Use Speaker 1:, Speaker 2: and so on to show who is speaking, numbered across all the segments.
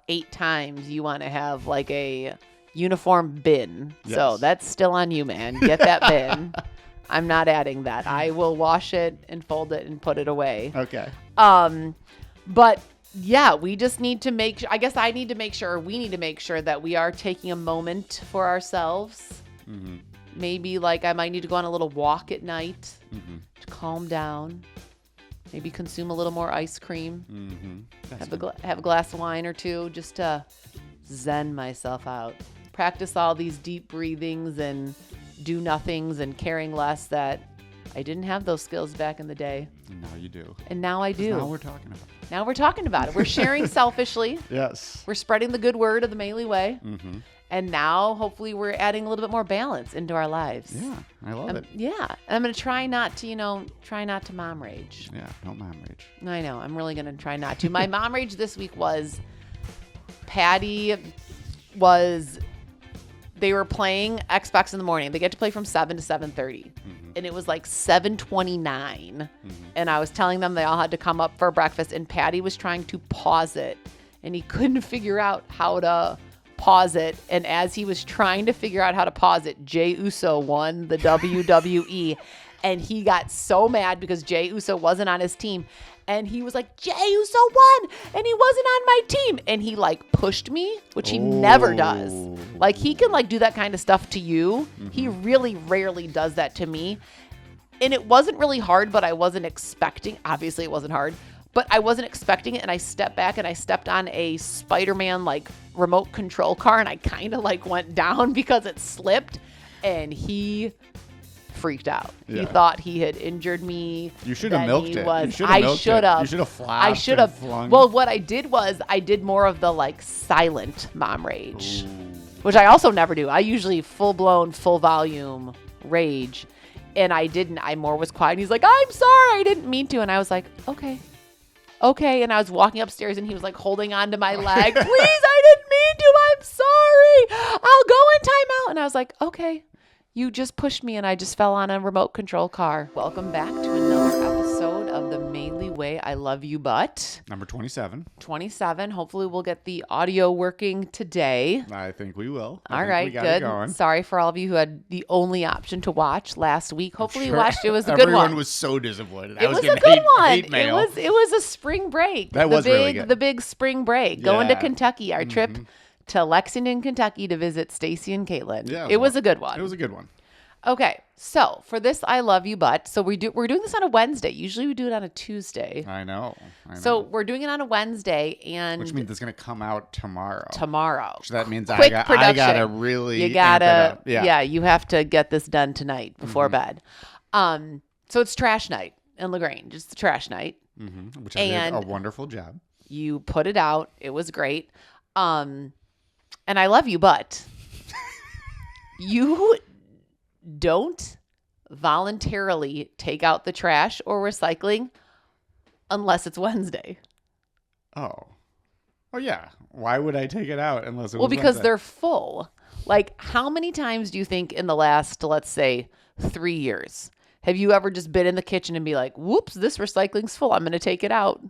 Speaker 1: 8 times you want to have like a uniform bin.
Speaker 2: Yes.
Speaker 1: So that's still on you, man. Get that bin. I'm not adding that. I will wash it and fold it and put it away.
Speaker 2: Okay.
Speaker 1: But yeah, we just need to make sure, I guess I need to make sure, we need to make sure that we are taking a moment for ourselves.
Speaker 2: Mm-hmm.
Speaker 1: Maybe like I might need to go on a little walk at night
Speaker 2: Mm-hmm.
Speaker 1: to calm down. Maybe consume a little more ice cream.
Speaker 2: Mm-hmm.
Speaker 1: Have a glass of wine or two just to zen myself out. Practice all these deep breathings and do nothings and caring less that I didn't have those skills back in the day.
Speaker 2: Now you do.
Speaker 1: And now I do.
Speaker 2: Now we're talking about it.
Speaker 1: Now we're talking about it. We're sharing selfishly.
Speaker 2: Yes.
Speaker 1: We're spreading the good word of the Maley Way.
Speaker 2: Mm-hmm.
Speaker 1: And now hopefully we're adding a little bit more balance into our lives.
Speaker 2: Yeah, I love it.
Speaker 1: Yeah. And I'm going to try not to mom rage.
Speaker 2: Yeah, don't mom rage.
Speaker 1: I know. I'm really going to try not to. My mom rage this week was they were playing Xbox in the morning. They get to play from 7 to 7:30. Mm-hmm. And it was like 7:29. Mm-hmm. And I was telling them they all had to come up for breakfast. And Patty was trying to pause it. And he couldn't figure out how to pause it. And as he was trying to figure out how to pause it, Jey Uso won the WWE. And he got so mad because Jey Uso wasn't on his team. And he was like, Jey Uso won, and he wasn't on my team. And he like pushed me, which he never does. Like he can like do that kind of stuff to you. Mm-hmm. He really rarely does that to me. And it wasn't really hard, but I wasn't expecting. Obviously it wasn't hard, but I wasn't expecting it. And I stepped back and I stepped on a Spider-Man like remote control car, and I kind of like went down because it slipped, and he freaked out. Yeah. He thought he had injured me.
Speaker 2: You should have milked it.
Speaker 1: I should have.
Speaker 2: You should have flopped. I should have.
Speaker 1: Well, what I did was I did more of the like silent mom rage, which I also never do. I usually full blown, full volume rage, and I didn't. I more was quiet. And he's like, "I'm sorry, I didn't mean to," and I was like, "Okay." And I was walking upstairs, and he was like holding on to my leg. Please, I didn't mean to. I'm sorry. I'll go in timeout. And I was like, okay. You just pushed me and I just fell on a remote control car. Welcome back to another episode of the Maley Way. I love you, but
Speaker 2: number 27.
Speaker 1: 27. Hopefully we'll get the audio working today.
Speaker 2: I think we will.
Speaker 1: All right, good. Sorry for all of you who had the only option to watch last week. Hopefully you watched. It was a good one.
Speaker 2: Everyone was so disappointed.
Speaker 1: It was a good one. It was a spring break.
Speaker 2: That was really good.
Speaker 1: The big spring break. Going to Kentucky. Our trip to Lexington, Kentucky to visit Stacy and Caitlin. Yeah, it was a good one.
Speaker 2: It was a good one.
Speaker 1: Okay, so for this I love you, but so we're doing this on a Wednesday. Usually we do it on a Tuesday.
Speaker 2: I know.
Speaker 1: So we're doing it on a Wednesday, and
Speaker 2: which means it's going to come out tomorrow.
Speaker 1: So
Speaker 2: that means I gotta really
Speaker 1: you have to get this done tonight before bed. So it's trash night in LaGrange. It's the trash night,
Speaker 2: which I did a wonderful job.
Speaker 1: You put it out. It was great. And I love you, but you don't voluntarily take out the trash or recycling unless it's Wednesday.
Speaker 2: Oh yeah. Why would I take it out unless it was
Speaker 1: because
Speaker 2: Wednesday?
Speaker 1: They're full. Like, how many times do you think in the last, let's say, 3 years, have you ever just been in the kitchen and be like, whoops, this recycling's full, I'm going to take it out?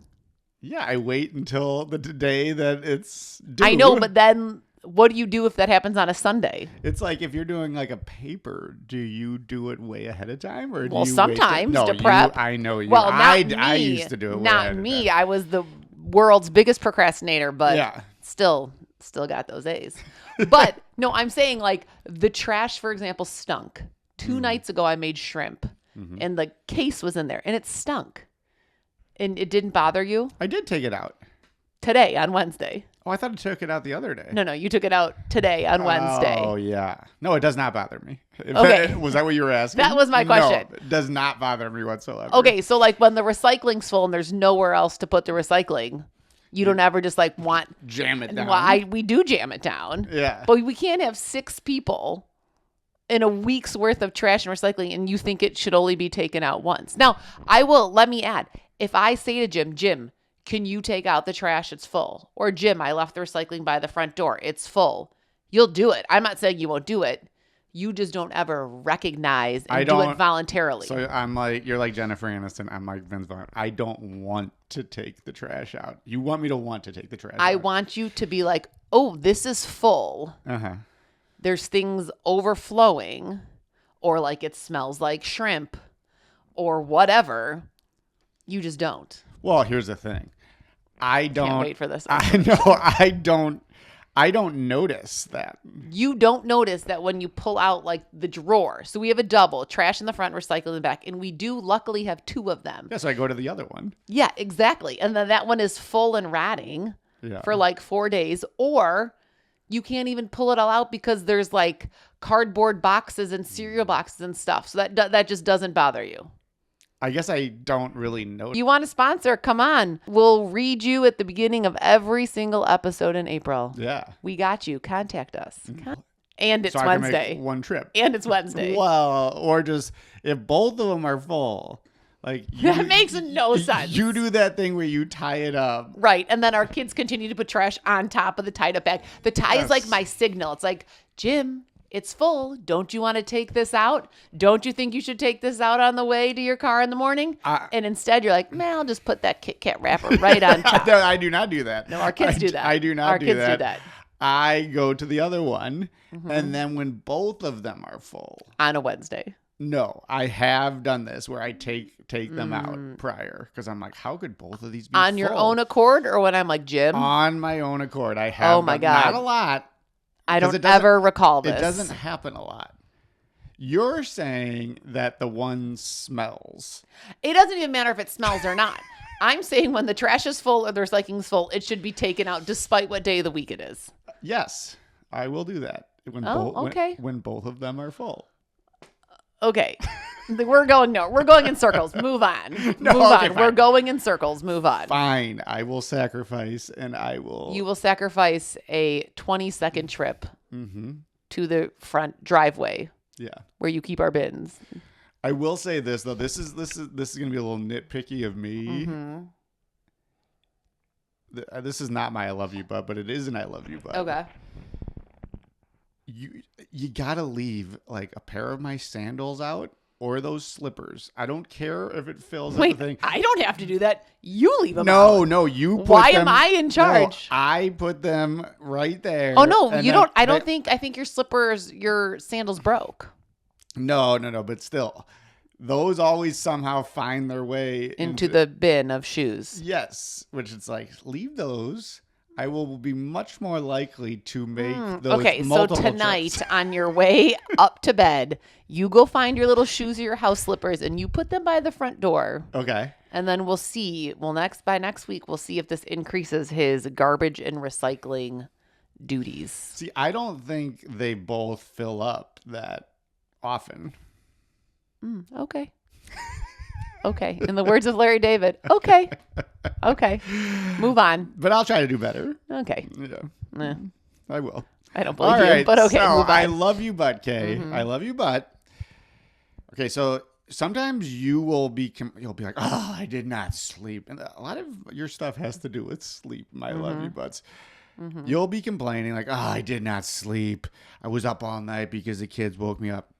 Speaker 2: Yeah, I wait until the day that it's due.
Speaker 1: I know, but then what do you do if that happens on a Sunday?
Speaker 2: It's like if you're doing like a paper, do you do it way ahead of time, or
Speaker 1: sometimes to prep?
Speaker 2: I know you.
Speaker 1: Well,
Speaker 2: I used to do it.
Speaker 1: Not me. I was the world's biggest procrastinator, but still got those A's. But no, I'm saying like the trash, for example, stunk. 2 nights ago, I made shrimp, and the case was in there, and it stunk. And it didn't bother you?
Speaker 2: I did take it out
Speaker 1: today on Wednesday.
Speaker 2: Oh, I thought I took it out the other day.
Speaker 1: No, you took it out today on Wednesday.
Speaker 2: Oh, yeah. No, it does not bother me.
Speaker 1: Okay.
Speaker 2: Was that what you were asking?
Speaker 1: That was my question.
Speaker 2: No, it does not bother me whatsoever.
Speaker 1: Okay, so like when the recycling's full and there's nowhere else to put the recycling, you don't ever just like want...
Speaker 2: Jam it down.
Speaker 1: We do jam it down.
Speaker 2: Yeah.
Speaker 1: But we can't have 6 people in a week's worth of trash and recycling and you think it should only be taken out once. Now, let me add, if I say to Jim, can you take out the trash? It's full. Or Jim, I left the recycling by the front door. It's full. You'll do it. I'm not saying you won't do it, You just don't ever recognize
Speaker 2: I
Speaker 1: and do
Speaker 2: don't-
Speaker 1: it voluntarily.
Speaker 2: So I'm like, you're like Jennifer Aniston. I'm like Vince Vaughn. I don't want to take the trash out. You want me to want to take the trash
Speaker 1: I
Speaker 2: out.
Speaker 1: want you to be like, oh, this is full.
Speaker 2: Uh-huh.
Speaker 1: There's things overflowing, or like it smells like shrimp or whatever. You just don't.
Speaker 2: Well, here's the thing. I don't.
Speaker 1: Can't wait for this.
Speaker 2: I know. I don't notice that.
Speaker 1: You don't notice that when you pull out like the drawer. So we have a double, trash in the front, recycle in the back. And we do luckily have 2 of them.
Speaker 2: Yeah, so I go to the other one.
Speaker 1: Yeah, exactly. And then that one is full and rotting
Speaker 2: Yeah.
Speaker 1: for like 4 days. Or you can't even pull it all out because there's like cardboard boxes and cereal boxes and stuff. So that just doesn't bother you.
Speaker 2: I guess I don't really notice.
Speaker 1: You want a sponsor? Come on. We'll read you at the beginning of every single episode in April.
Speaker 2: Yeah.
Speaker 1: We got you. Contact us. And it's
Speaker 2: So I can
Speaker 1: Wednesday.
Speaker 2: make one trip.
Speaker 1: And it's Wednesday.
Speaker 2: Well, or just if both of them are full, like
Speaker 1: That makes no sense.
Speaker 2: You do that thing where you tie it up.
Speaker 1: Right. And then our kids continue to put trash on top of the tied up bag. The tie is like my signal. It's like, Jim, it's full. Don't you want to take this out? Don't you think you should take this out on the way to your car in the morning? And instead you're like, man, I'll just put that Kit Kat wrapper right on top.
Speaker 2: No, I do not do that.
Speaker 1: No, our kids do that.
Speaker 2: I do not
Speaker 1: our
Speaker 2: do
Speaker 1: kids
Speaker 2: that.
Speaker 1: do that.
Speaker 2: I go to the other one, and then when both of them are full.
Speaker 1: On a Wednesday.
Speaker 2: No, I have done this where I take them out prior because I'm like, how could both of these be
Speaker 1: On your
Speaker 2: full?
Speaker 1: own accord, or when I'm like, Jim?
Speaker 2: On my own accord. I have
Speaker 1: Oh my
Speaker 2: done-
Speaker 1: God.
Speaker 2: Not a lot.
Speaker 1: I
Speaker 2: 'cause
Speaker 1: don't
Speaker 2: it doesn't-
Speaker 1: ever recall this.
Speaker 2: It doesn't happen a lot. You're saying that the one smells.
Speaker 1: It doesn't even matter if it smells or not. I'm saying when the trash is full or the recycling's full, it should be taken out despite what day of the week it is.
Speaker 2: Yes, I will do that. When
Speaker 1: okay.
Speaker 2: When both of them are full.
Speaker 1: Okay. We're going in circles. Move on.
Speaker 2: No,
Speaker 1: Move
Speaker 2: okay,
Speaker 1: on.
Speaker 2: fine.
Speaker 1: We're going in circles. Move on.
Speaker 2: Fine, I will sacrifice, and I will.
Speaker 1: You will sacrifice a 20-second trip to the front driveway
Speaker 2: Yeah.
Speaker 1: where you keep our bins.
Speaker 2: I will say this though. This is gonna be a little nitpicky of me. This is not my I love you butt, but it is an I love you butt.
Speaker 1: Okay.
Speaker 2: You gotta leave like a pair of my sandals out or those slippers. I don't care if it fills up
Speaker 1: Wait,
Speaker 2: the thing.
Speaker 1: I don't have to do that. You leave them out.
Speaker 2: No, you put
Speaker 1: Why
Speaker 2: them,
Speaker 1: am I in charge?
Speaker 2: No, I put them right there.
Speaker 1: Oh no,
Speaker 2: and
Speaker 1: you
Speaker 2: then
Speaker 1: don't. I think your sandals broke
Speaker 2: No, but still. Those always somehow find their way
Speaker 1: into the bin of shoes.
Speaker 2: Yes, which it's like, leave those. I will be much more likely to make those
Speaker 1: Okay, so
Speaker 2: multiple
Speaker 1: tonight
Speaker 2: trips.
Speaker 1: on your way up to bed, you go find your little shoes or your house slippers and you put them by the front door.
Speaker 2: Okay.
Speaker 1: And then we'll see. By next week, we'll see if this increases his garbage and recycling duties.
Speaker 2: See, I don't think they both fill up that often.
Speaker 1: Okay. Okay. In the words of Larry David, okay. Okay. Move on.
Speaker 2: But I'll try to do better.
Speaker 1: Okay.
Speaker 2: Yeah,
Speaker 1: Eh,
Speaker 2: I will.
Speaker 1: I don't believe
Speaker 2: All right,
Speaker 1: you, but okay,
Speaker 2: so
Speaker 1: move on.
Speaker 2: I love you, butt, Kay. I love you, butt. Okay, so sometimes you'll be like, oh, I did not sleep. And a lot of your stuff has to do with sleep, my love you, butts. You'll be complaining like, oh, I did not sleep. I was up all night because the kids woke me up.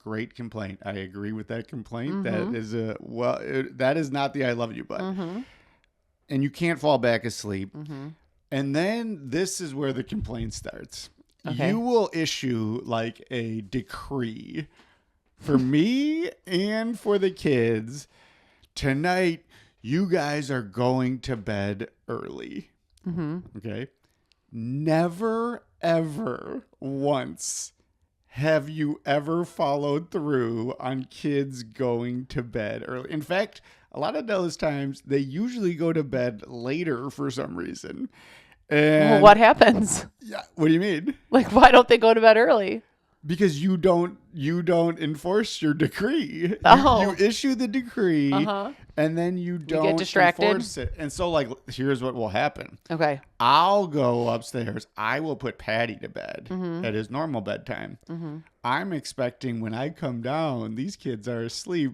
Speaker 2: Great complaint. I agree with that complaint. That is that is not the I love you, but and you can't fall back asleep. And then this is where the complaint starts.
Speaker 1: Okay.
Speaker 2: You will issue like a decree for me and for the kids. Tonight, you guys are going to bed early. Okay. Never, ever once have you ever followed through on kids going to bed early? In fact, a lot of those times they usually go to bed later for some reason. And
Speaker 1: Well, what happens?
Speaker 2: Yeah, what do you mean?
Speaker 1: Like, why don't they go to bed early?
Speaker 2: Because you don't enforce your decree.
Speaker 1: Oh.
Speaker 2: You issue the decree and then you don't
Speaker 1: get distracted?
Speaker 2: enforce it. And so like here's what will happen.
Speaker 1: Okay.
Speaker 2: I'll go upstairs. I will put Patty to bed at his normal bedtime. I'm expecting when I come down, these kids are asleep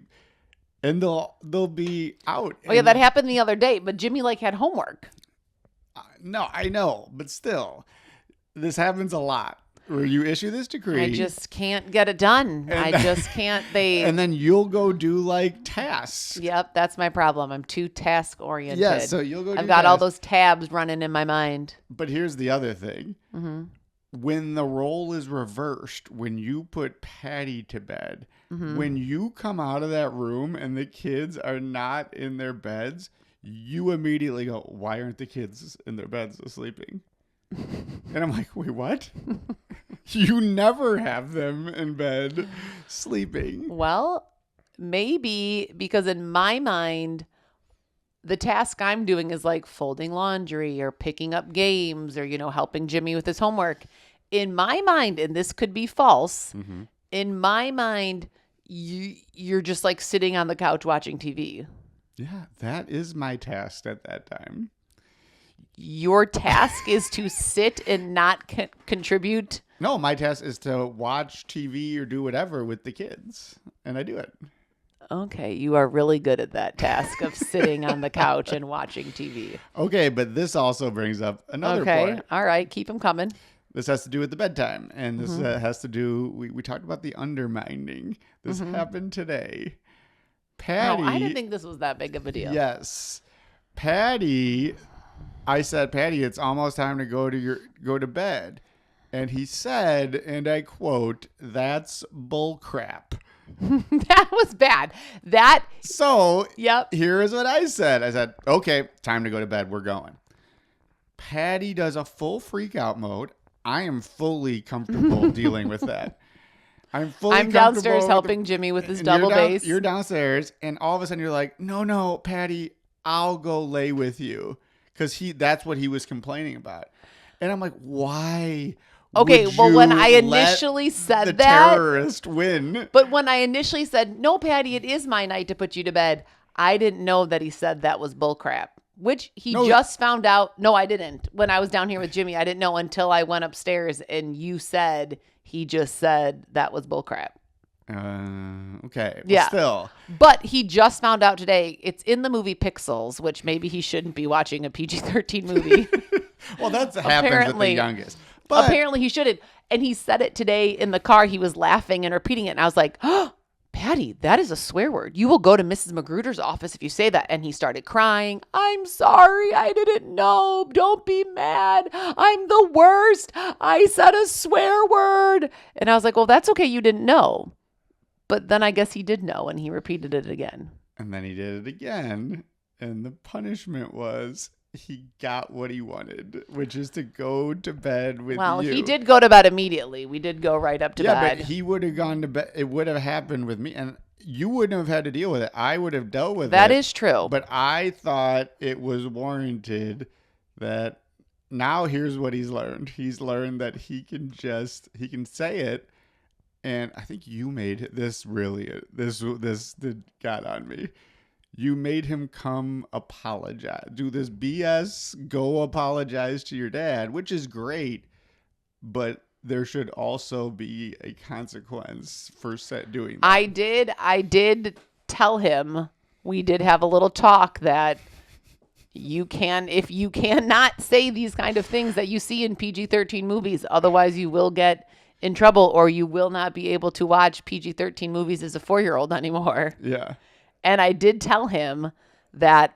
Speaker 2: and they'll be out.
Speaker 1: Oh, yeah, that happened the other day, but Jimmy, had homework.
Speaker 2: No, I know, but still, this happens a lot. where you issue this decree.
Speaker 1: I just can't get it done. I just can't.
Speaker 2: And then you'll go do like tasks.
Speaker 1: Yep, that's my problem. I'm too task oriented.
Speaker 2: Yeah, so you'll go.
Speaker 1: I've got all those tabs running in my mind.
Speaker 2: But here's the other thing. Mm-hmm. When the role is reversed, when you put Patty to bed, when you come out of that room and the kids are not in their beds, you immediately go, why aren't the kids in their beds sleeping? And I'm like, wait, what? You never have them in bed sleeping.
Speaker 1: Well, maybe because in my mind, the task I'm doing is like folding laundry or picking up games or, helping Jimmy with his homework. In my mind, and this could be false, in my mind, you're just like sitting on the couch watching TV.
Speaker 2: Yeah, that is my task at that time.
Speaker 1: Your task is to sit and not contribute?
Speaker 2: No, my task is to watch TV or do whatever with the kids, and I do it.
Speaker 1: Okay, you are really good at that task of sitting on the couch and watching TV.
Speaker 2: Okay, but this also brings up another point.
Speaker 1: All right, keep them coming.
Speaker 2: This has to do with the bedtime, and this has to do, we talked about the undermining. This happened today. Patty.
Speaker 1: No, I didn't think this was that big of a deal.
Speaker 2: Yes. Patty, I said, Patty, it's almost time to go to bed. And he said, and I quote, "That's bull crap."
Speaker 1: That was bad.
Speaker 2: So,
Speaker 1: yep.
Speaker 2: Here is what I said. I said, okay, time to go to bed. We're going. Patty does a full freak out mode. I am fully comfortable dealing with that. I'm
Speaker 1: downstairs helping Jimmy with his double bass.
Speaker 2: You're downstairs, and all of a sudden you're like, no, Patty, I'll go lay with you. Because that's what he was complaining about. And I'm like, why?
Speaker 1: Okay, well, when I initially said
Speaker 2: the
Speaker 1: that,
Speaker 2: terrorist win.
Speaker 1: But when I initially said, no, Patty, it is my night to put you to bed, I didn't know that he said that was bullcrap, which he just found out. No, I didn't. When I was down here with Jimmy, I didn't know until I went upstairs and you said he just said that was bullcrap.
Speaker 2: Okay. Well,
Speaker 1: yeah.
Speaker 2: Still.
Speaker 1: But he just found out today. It's in the movie Pixels, which maybe he shouldn't be watching a PG-13 movie.
Speaker 2: Well, that happens with the youngest.
Speaker 1: But apparently he shouldn't. And he said it today in the car. He was laughing and repeating it. And I was like, oh, Patty, that is a swear word. You will go to Mrs. Magruder's office if you say that. And he started crying. I'm sorry. I didn't know. Don't be mad. I'm the worst. I said a swear word. And I was like, well, that's okay. You didn't know. But then I guess he did know. And he repeated it again.
Speaker 2: And then he did it again. And the punishment was he got what he wanted, which is to go to bed with you.
Speaker 1: Well, he did go to bed immediately. We did go right up to bed.
Speaker 2: Yeah, but he would have gone to bed. It would have happened with me, and you wouldn't have had to deal with it. I would have dealt with it.
Speaker 1: That is true.
Speaker 2: But I thought it was warranted that now here's what he's learned. He's learned that he can say it. And I think you made this got on me. You made him come apologize. Do this BS, go apologize to your dad, which is great, but there should also be a consequence for doing that.
Speaker 1: I did tell him, we did have a little talk that if you cannot say these kind of things that you see in PG-13 movies, otherwise you will get in trouble or you will not be able to watch PG-13 movies as a 4-year-old anymore.
Speaker 2: Yeah.
Speaker 1: And I did tell him that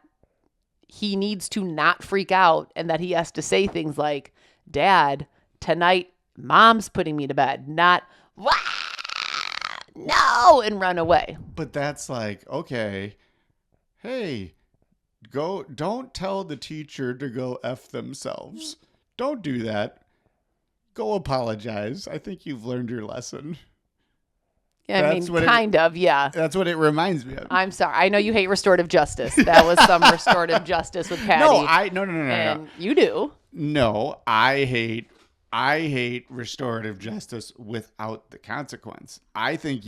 Speaker 1: he needs to not freak out and that he has to say things like, Dad, tonight, Mom's putting me to bed, not, Wah! No, and run away.
Speaker 2: But that's like, okay, hey, don't tell the teacher to go F themselves. Don't do that. Go apologize. I think you've learned your lesson.
Speaker 1: Yeah, I mean, kind of, yeah.
Speaker 2: That's what it reminds me of.
Speaker 1: I'm sorry. I know you hate restorative justice. That was some restorative justice with Patty.
Speaker 2: No.
Speaker 1: And you do.
Speaker 2: No, I hate restorative justice without the consequence. I think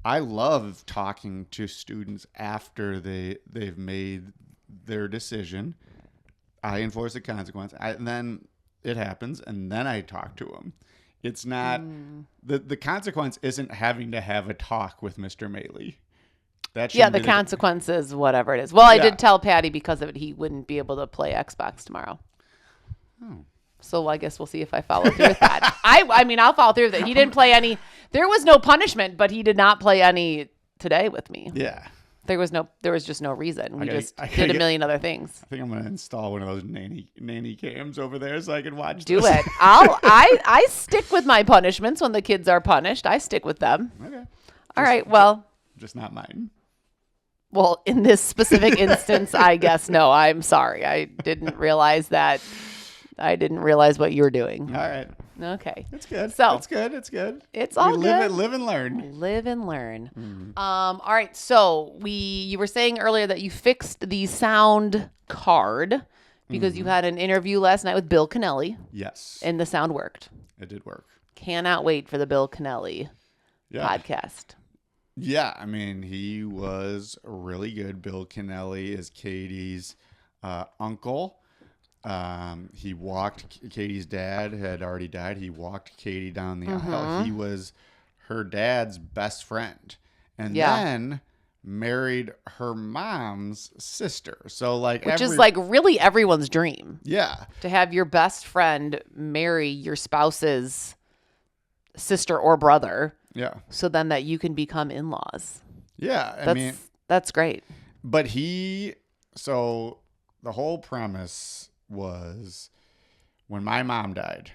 Speaker 2: I love talking to students after they've made their decision. I enforce the consequence. And then it happens, and then I talk to them. It's not the consequence isn't having to have a talk with Mr. Maley.
Speaker 1: The consequence is whatever it is. Well, I did tell Patty because of it he wouldn't be able to play Xbox tomorrow.
Speaker 2: Oh.
Speaker 1: So I guess we'll see if I follow through with that. I mean, I'll follow through with it. He didn't play any. There was no punishment, but he did not play any today with me.
Speaker 2: Yeah.
Speaker 1: There was just no reason. We did a million other things.
Speaker 2: I think I'm gonna install one of those nanny cams over there so I can watch.
Speaker 1: Do it. I stick with my punishments when the kids are punished. I stick with them.
Speaker 2: Okay.
Speaker 1: All right. Well,
Speaker 2: just not mine.
Speaker 1: Well, in this specific instance, I guess no. I'm sorry. I didn't realize that. I didn't realize what you were doing.
Speaker 2: All right.
Speaker 1: Okay.
Speaker 2: It's good.
Speaker 1: So
Speaker 2: it's good. It's good.
Speaker 1: It's all good.
Speaker 2: Live and learn.
Speaker 1: Live and learn. Mm-hmm. All right. So you were saying earlier that you fixed the sound card because you had an interview last night with Bill Kennelly.
Speaker 2: Yes.
Speaker 1: And the sound worked.
Speaker 2: It did work.
Speaker 1: Cannot wait for the Bill Kennelly podcast.
Speaker 2: Yeah. I mean, he was really good. Bill Kennelly is Katie's uncle. He walked, Katie's dad had already died. He walked Katie down the aisle. He was her dad's best friend and then married her mom's sister. So which
Speaker 1: is like really everyone's dream.
Speaker 2: Yeah.
Speaker 1: To have your best friend marry your spouse's sister or brother.
Speaker 2: Yeah.
Speaker 1: So then that you can become in-laws.
Speaker 2: Yeah.
Speaker 1: I mean, that's great.
Speaker 2: But so the whole premise was when my mom died,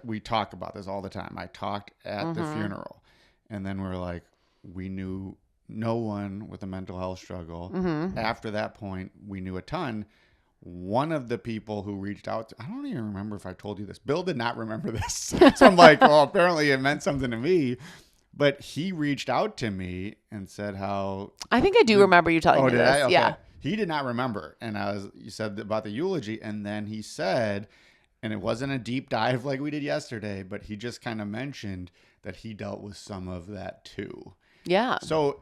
Speaker 2: we talk about this all the time. I talked at the funeral, and then we're like, we knew no one with a mental health struggle. After that point, we knew a ton. One of the people who reached out, I don't even remember if I told you this. Bill did not remember this. So I'm like, well, apparently it meant something to me. But he reached out to me and said how...
Speaker 1: I think I do remember you telling me this.
Speaker 2: I? Okay.
Speaker 1: Yeah.
Speaker 2: He did not remember. And you said about the eulogy. And then he said, and it wasn't a deep dive like we did yesterday, but he just kind of mentioned that he dealt with some of that too.
Speaker 1: Yeah.
Speaker 2: So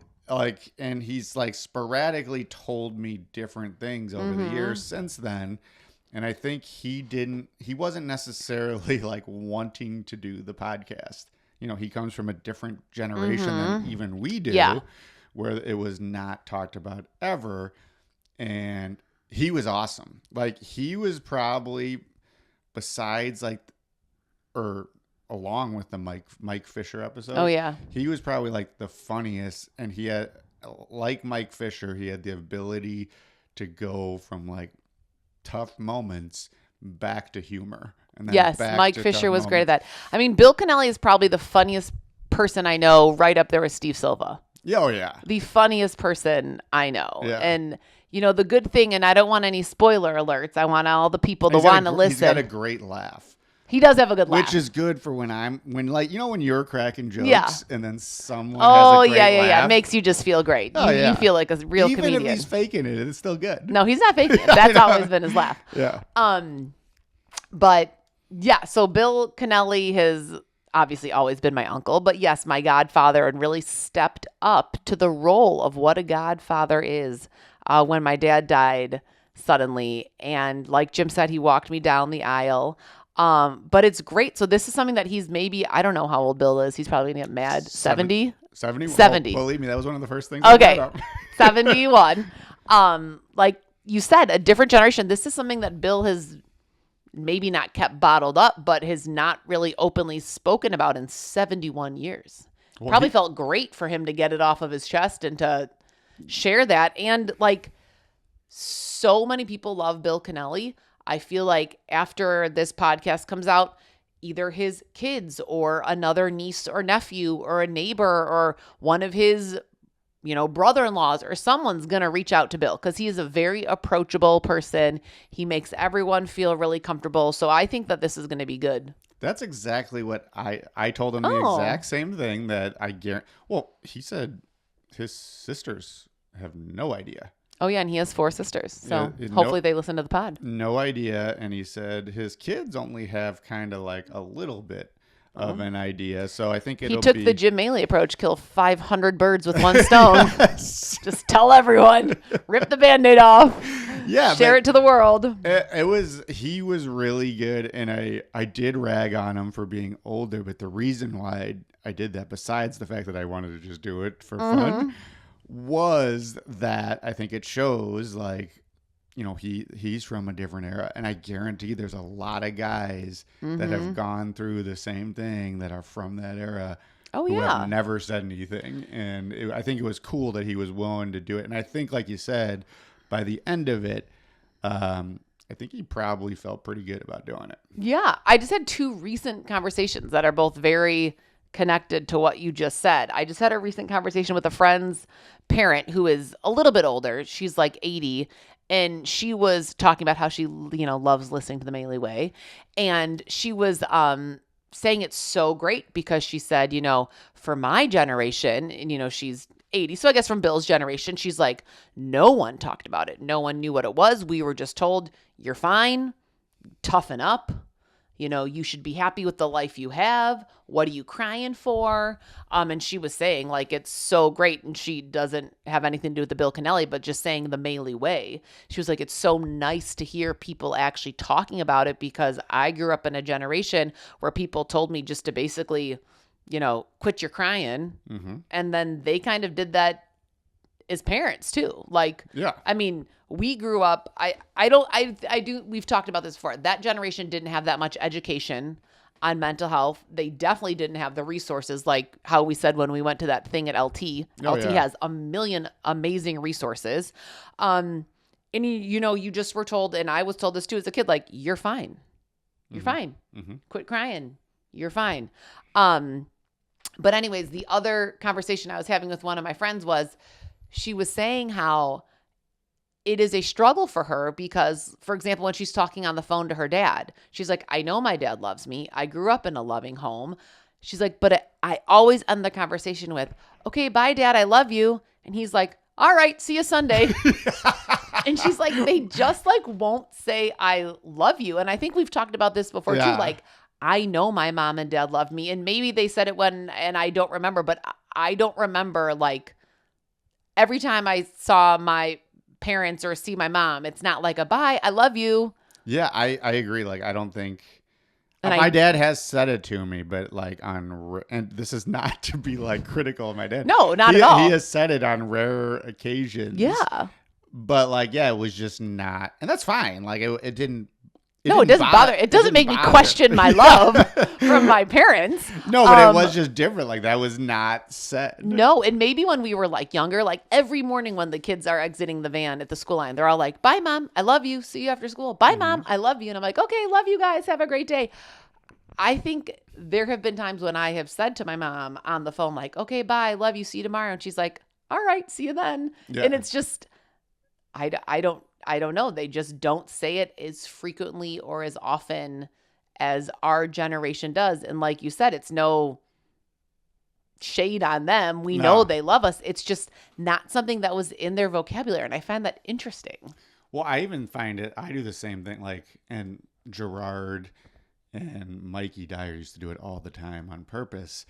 Speaker 2: and he's sporadically told me different things over the years since then. And I think he wasn't necessarily wanting to do the podcast. You know, he comes from a different generation than even we do, where it was not talked about ever. And he was awesome. He was probably, besides along with the Mike Fisher episode.
Speaker 1: Oh, yeah.
Speaker 2: He was probably the funniest. And he had, like Mike Fisher, he had the ability to go from tough moments back to humor. And then
Speaker 1: yes, Mike Fisher was great at that. I mean, Bill Kennelly is probably the funniest person I know, right up there with Steve Silva.
Speaker 2: Yeah, oh yeah.
Speaker 1: The funniest person I know.
Speaker 2: Yeah.
Speaker 1: And, the good thing, and I don't want any spoiler alerts. I want all the people to want to listen.
Speaker 2: He's got a great laugh.
Speaker 1: He does have a good laugh.
Speaker 2: Which is good for when you're cracking jokes and then someone
Speaker 1: has
Speaker 2: a great laugh.
Speaker 1: Yeah. It makes you just feel great. You feel like a real comedian.
Speaker 2: Even if he's faking it, it's still good.
Speaker 1: No, he's not faking it. That's always been his laugh.
Speaker 2: Yeah.
Speaker 1: But yeah, so Bill Kennelly has obviously always been my uncle, but yes, my godfather, and really stepped up to the role of what a godfather is when my dad died suddenly. And like Jim said, he walked me down the aisle. But it's great. So this is something that he's maybe, I don't know how old Bill is. He's probably going to get mad. 70?
Speaker 2: 70?
Speaker 1: 70.
Speaker 2: Well, believe me, that was one of the first things
Speaker 1: Okay.
Speaker 2: I brought up.
Speaker 1: 71. Like you said, a different generation. This is something that Bill has maybe not kept bottled up, but has not really openly spoken about in 71 years. Well, probably felt great for him to get it off of his chest and to share that. And so many people love Bill Kennelly. I feel like after this podcast comes out, either his kids or another niece or nephew or a neighbor or one of his, brother-in-laws or someone's going to reach out to Bill because he is a very approachable person. He makes everyone feel really comfortable. So I think that this is going to be good.
Speaker 2: That's exactly what I told him, the exact same thing that I guarantee. Well, he said his sisters have no idea.
Speaker 1: Oh, yeah, and he has 4 sisters, so hopefully they listen to the pod.
Speaker 2: No idea, and he said his kids only have kind of a little bit of an idea, so I think
Speaker 1: He took the Jim Maley approach, kill 500 birds with one stone.
Speaker 2: Yes.
Speaker 1: Just tell everyone, rip the Band-Aid off, share it to the world.
Speaker 2: He was really good, and I did rag on him for being older, but the reason why I did that, besides the fact that I wanted to just do it for fun, was that I think it shows he's from a different era, and I guarantee there's a lot of guys that have gone through the same thing that are from that era.
Speaker 1: Oh,
Speaker 2: who
Speaker 1: yeah.
Speaker 2: have never said anything. And I think it was cool that he was willing to do it. And I think, like you said, by the end of it, I think he probably felt pretty good about doing it.
Speaker 1: Yeah. I just had 2 recent conversations that are both very connected to what you just said. I just had a recent conversation with a friend's parent who is a little bit older. She's like 80. And she was talking about how she, loves listening to the Maley Way. And she was, saying it's so great because she said, for my generation, and she's 80. So I guess from Bill's generation, she's like, no one talked about it. No one knew what it was. We were just told, you're fine, toughen up. You should be happy with the life you have. What are you crying for? And she was saying like, it's so great. And she doesn't have anything to do with the Bill Kennelly, but just saying the Maley Way. She was like, it's so nice to hear people actually talking about it because I grew up in a generation where people told me just to basically, quit your crying. Mm-hmm. And then they kind of did that as parents too. Like,
Speaker 2: yeah.
Speaker 1: I mean, we grew up, we've talked about this before. That generation didn't have that much education on mental health. They definitely didn't have the resources like how we said when we went to that thing at LT. LT has a million amazing resources. And you just were told, and I was told this too as a kid, like, you're fine. You're fine. Mm-hmm. Quit crying. You're fine. But anyways, the other conversation I was having with one of my friends was, she was saying how it is a struggle for her because, for example, when she's talking on the phone to her dad, she's like, I know my dad loves me. I grew up in a loving home. She's like, but I always end the conversation with, okay, bye, Dad. I love you. And he's like, all right, see you Sunday. And she's like, they just like won't say I love you. And I think we've talked about this before too. Like, I know my mom and dad love me. And maybe they said it and I don't remember, but I don't remember like, every time I saw my parents or see my mom, it's not like a bye, I love you.
Speaker 2: Yeah, I agree. Like, I don't think my dad has said it to me, but like and this is not to be like critical of my dad.
Speaker 1: No, not at all.
Speaker 2: He has said it on rare occasions.
Speaker 1: Yeah.
Speaker 2: But like, it was just not, and that's fine. Like it didn't.
Speaker 1: It doesn't bother. It doesn't make me question my love from my parents.
Speaker 2: No, but it was just different. Like, that was not said.
Speaker 1: No, and maybe when we were like younger, like every morning when the kids are exiting the van at the school line, they're all like, bye, Mom. I love you. See you after school. Bye, Mom. I love you. And I'm like, okay, love you guys. Have a great day. I think there have been times when I have said to my mom on the phone, like, okay, bye. Love you. See you tomorrow. And she's like, all right, see you then. Yeah. And it's just, I don't know. They just don't say it as frequently or as often as our generation does. And like you said, it's no shade on them. We know they love us. It's just not something that was in their vocabulary. And I find that interesting.
Speaker 2: Well, I even find it, I do the same thing. Like, and Gerard and Mikey Dyer used to do it all the time on purpose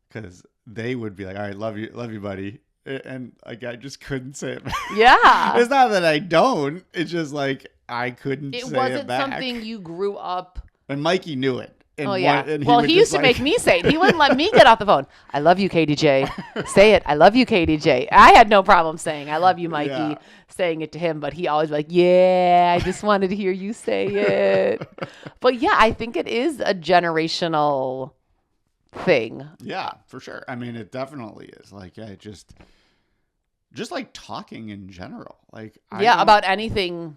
Speaker 2: because they would be like, all right, love you, buddy. And like, I just couldn't say it back.
Speaker 1: Yeah.
Speaker 2: It's not that I don't. It's just like I couldn't say it back. It
Speaker 1: wasn't something you grew up.
Speaker 2: And Mikey knew it. And
Speaker 1: he used to make me say it. He wouldn't let me get off the phone. I love you, KDJ. Say it. I love you, KDJ. I had no problem saying I love you, Mikey, saying it to him. But he always was like, yeah, I just wanted to hear you say it. But yeah, I think it is a generational thing.
Speaker 2: Yeah, for sure. I mean, it definitely is. Like, just like talking in general. Like,
Speaker 1: about anything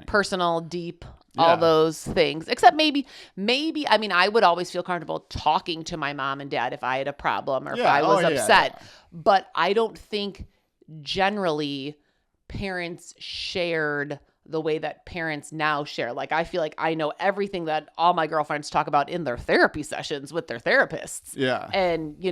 Speaker 1: personal, deep, all those things. Except maybe, I mean, I would always feel comfortable talking to my mom and dad if I had a problem or if I was upset. Yeah. But I don't think generally parents shared the way that parents now share. Like, I feel like I know everything that all my girlfriends talk about in their therapy sessions with their therapists.
Speaker 2: Yeah.
Speaker 1: And,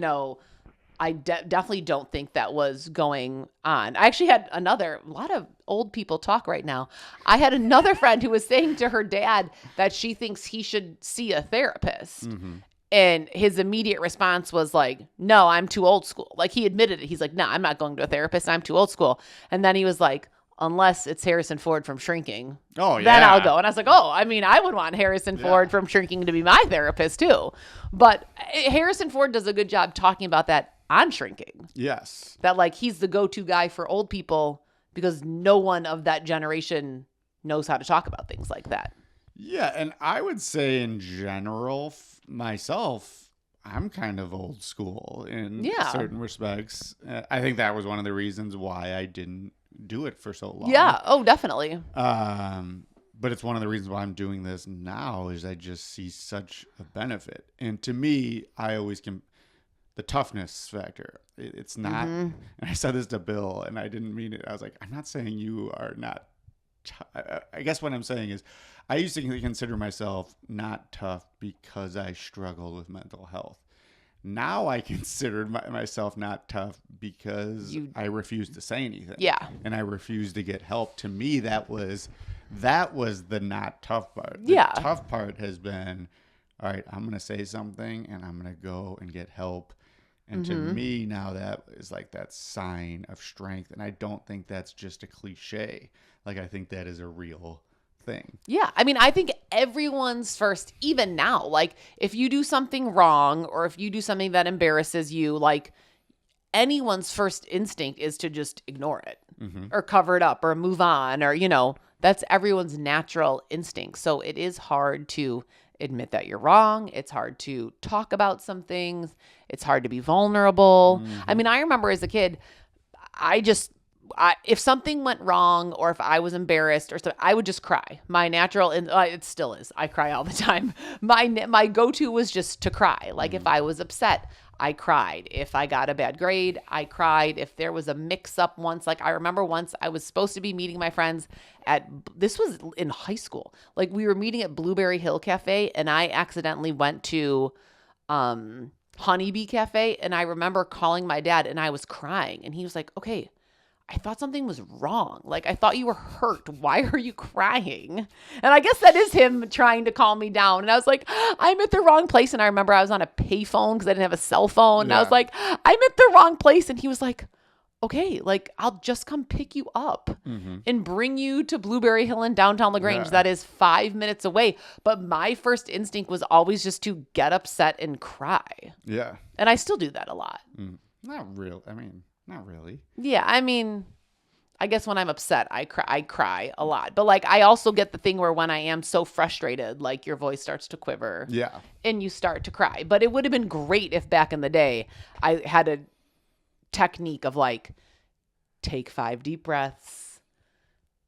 Speaker 1: I definitely don't think that was going on. I actually had a lot of old people talk right now. I had another friend who was saying to her dad that she thinks he should see a therapist. Mm-hmm. And his immediate response was like, no, I'm too old school. Like, he admitted it. He's like, no, I'm not going to a therapist. I'm too old school. And then he was like, unless it's Harrison Ford from Shrinking.
Speaker 2: Oh, yeah.
Speaker 1: Then I'll go. And I was like, I mean, I would want Harrison Ford from Shrinking to be my therapist too. But Harrison Ford does a good job talking about that on Shrinking.
Speaker 2: Yes.
Speaker 1: That like he's the go-to guy for old people because no one of that generation knows how to talk about things like that.
Speaker 2: Yeah, and I would say in general, myself, I'm kind of old school in certain respects. I think that was one of the reasons why I didn't do it for so long.
Speaker 1: Yeah. Oh, definitely.
Speaker 2: But it's one of the reasons why I'm doing this now is I just see such a benefit. And to me, I always can, the toughness factor. It's not, and I said this to Bill and I didn't mean it. I was like, I'm not saying you are not, I guess what I'm saying is I used to consider myself not tough because I struggled with mental health. Now I considered myself not tough because I refused to say anything.
Speaker 1: Yeah.
Speaker 2: And I refused to get help. To me, that was the not tough part.
Speaker 1: The
Speaker 2: tough part has been, all right, I'm going to say something and I'm going to go and get help. And to me now that is like that sign of strength. And I don't think that's just a cliche. Like I think that is a real thing.
Speaker 1: Yeah. I mean, I think everyone's first, even now, like if you do something wrong or if you do something that embarrasses you, like anyone's first instinct is to just ignore it or cover it up or move on or, that's everyone's natural instinct. So it is hard to admit that you're wrong. It's hard to talk about some things. It's hard to be vulnerable. I mean, I remember as a kid, if something went wrong or if I was embarrassed or something, I would just cry. My natural, and it still is. I cry all the time. My go-to was just to cry. Like if I was upset, I cried. If I got a bad grade, I cried. If there was a mix-up once, like I remember once I was supposed to be meeting my friends this was in high school. Like we were meeting at Blueberry Hill Cafe and I accidentally went to Honeybee Cafe and I remember calling my dad and I was crying and he was like, okay, I thought something was wrong. Like, I thought you were hurt. Why are you crying? And I guess that is him trying to calm me down. And I was like, I'm at the wrong place. And I remember I was on a payphone because I didn't have a cell phone. And I was like, I'm at the wrong place. And he was like, okay, like, I'll just come pick you up and bring you to Blueberry Hill in downtown LaGrange. That is 5 minutes away. But my first instinct was always just to get upset and cry.
Speaker 2: Yeah.
Speaker 1: And I still do that a lot.
Speaker 2: Not real. I mean, not really.
Speaker 1: Yeah, I mean, I guess when I'm upset, I cry a lot. But like, I also get the thing where when I am so frustrated, like your voice starts to quiver.
Speaker 2: Yeah.
Speaker 1: And you start to cry. But it would have been great if back in the day I had a technique of like, take 5 deep breaths.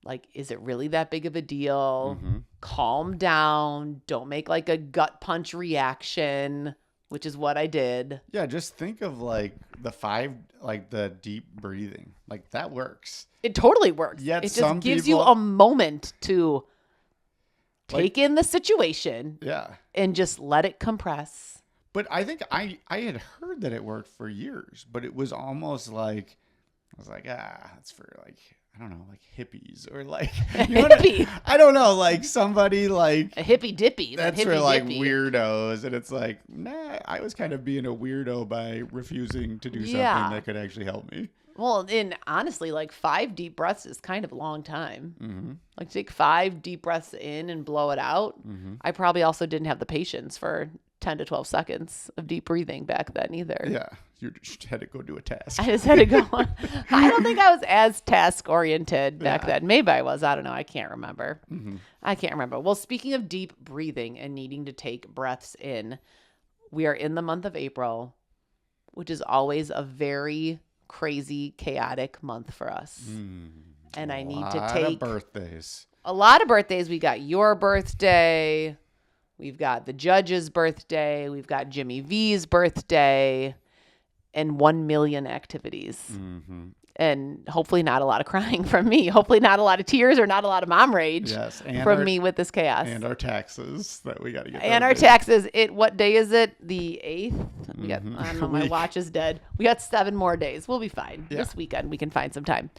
Speaker 1: Like, is it really that big of a deal? Calm down. Don't make like a gut punch reaction, which is what I did.
Speaker 2: Yeah, just think of like the deep breathing. Like that works.
Speaker 1: It totally works.
Speaker 2: Yet
Speaker 1: it just gives you a moment to take in the situation.
Speaker 2: Yeah. And
Speaker 1: just let it compress.
Speaker 2: But I think I had heard that it worked for years, but it was almost like, I was like, that's for like, I don't know, like hippies or like, hippie. I don't know, like somebody like
Speaker 1: a hippie dippy.
Speaker 2: That's for like weirdos. And it's like, nah, I was kind of being a weirdo by refusing to do something that could actually help me.
Speaker 1: Well, and honestly, like 5 deep breaths is kind of a long time. Like take 5 deep breaths in and blow it out. I probably also didn't have the patience for 10 to 12 seconds of deep breathing back then either.
Speaker 2: Yeah. You just had to go do a task.
Speaker 1: I just had to go. I don't think I was as task oriented back then. Maybe I was. I don't know. I can't remember. I can't remember. Well, speaking of deep breathing and needing to take breaths in, we are in the month of April, which is always a very crazy, chaotic month for us. And I need to take a lot of birthdays. We got your birthday. We've got the judge's birthday. We've got Jimmy V's birthday. And 1 million activities. And hopefully not a lot of crying from me. Hopefully not a lot of tears or not a lot of mom rage from me with this chaos.
Speaker 2: And our taxes that we got to get.
Speaker 1: And our taxes. What day is it? The 8th? We got, I don't know, my watch is dead. We got 7 more days. We'll be fine. This weekend we can find some time.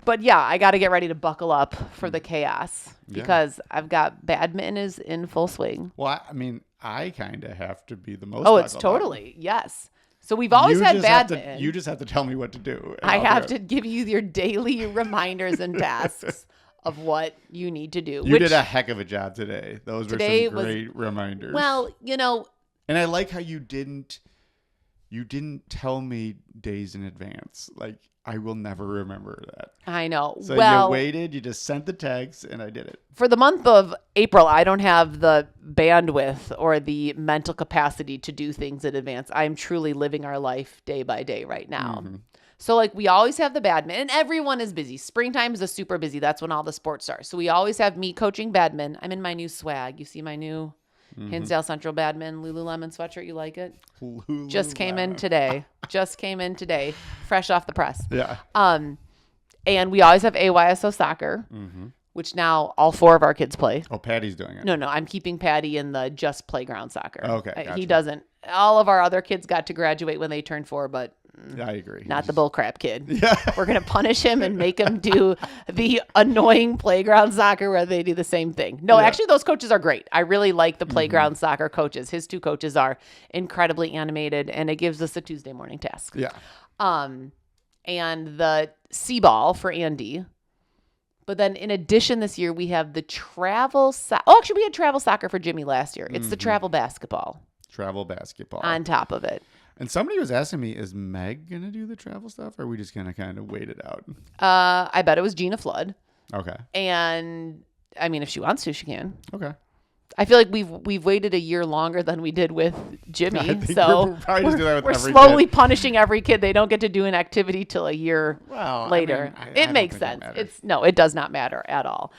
Speaker 1: But yeah, I got to get ready to buckle up for the chaos because I've got badminton is in full swing.
Speaker 2: Well, I mean, I kind of have to be the most.
Speaker 1: Oh, it's totally. Yes. So we've always had badminton.
Speaker 2: You just have to tell me what to do.
Speaker 1: I have to give you your daily reminders and tasks of what you need to do.
Speaker 2: You did a heck of a job today. Those were some great reminders.
Speaker 1: Well,
Speaker 2: and I like how you didn't tell me days in advance. Like I will never remember that.
Speaker 1: I know.
Speaker 2: So
Speaker 1: well,
Speaker 2: you waited, you just sent the text, and I did it.
Speaker 1: For the month of April, I don't have the bandwidth or the mental capacity to do things in advance. I'm truly living our life day by day right now. Mm-hmm. So like we always have the badminton, and everyone is busy. Springtime is a super busy. That's when all the sports start. So we always have me coaching badminton. I'm in my new swag. You see my new Hinsdale Central Badminton Lululemon sweatshirt. You like it?
Speaker 2: Lululemon.
Speaker 1: Just came in today. Fresh off the press.
Speaker 2: Yeah.
Speaker 1: And we always have AYSO soccer, which now all 4 of our kids play.
Speaker 2: Oh, Patty's doing it.
Speaker 1: No, I'm keeping Patty in the just playground soccer.
Speaker 2: Okay, gotcha.
Speaker 1: He doesn't. All of our other kids got to graduate when they turned 4, but
Speaker 2: I agree.
Speaker 1: Not the bullcrap kid.
Speaker 2: Yeah.
Speaker 1: We're going to punish him and make him do the annoying playground soccer where they do the same thing. No, actually, those coaches are great. I really like the playground soccer coaches. His 2 coaches are incredibly animated, and it gives us a Tuesday morning task.
Speaker 2: Yeah.
Speaker 1: And the C-ball for Andy. But then in addition this year, we have the travel actually, we had travel soccer for Jimmy last year. It's the travel basketball.
Speaker 2: Travel basketball.
Speaker 1: On top of it.
Speaker 2: And somebody was asking me, is Meg going to do the travel stuff, or are we just going to kind of wait it out?
Speaker 1: I bet it was Gina Flood.
Speaker 2: Okay.
Speaker 1: And, I mean, if she wants to, she can.
Speaker 2: Okay.
Speaker 1: I feel like we've waited a year longer than we did with Jimmy. So we're slowly punishing every kid. They don't get to do an activity till a year later. I mean, it makes sense. It does not matter at all.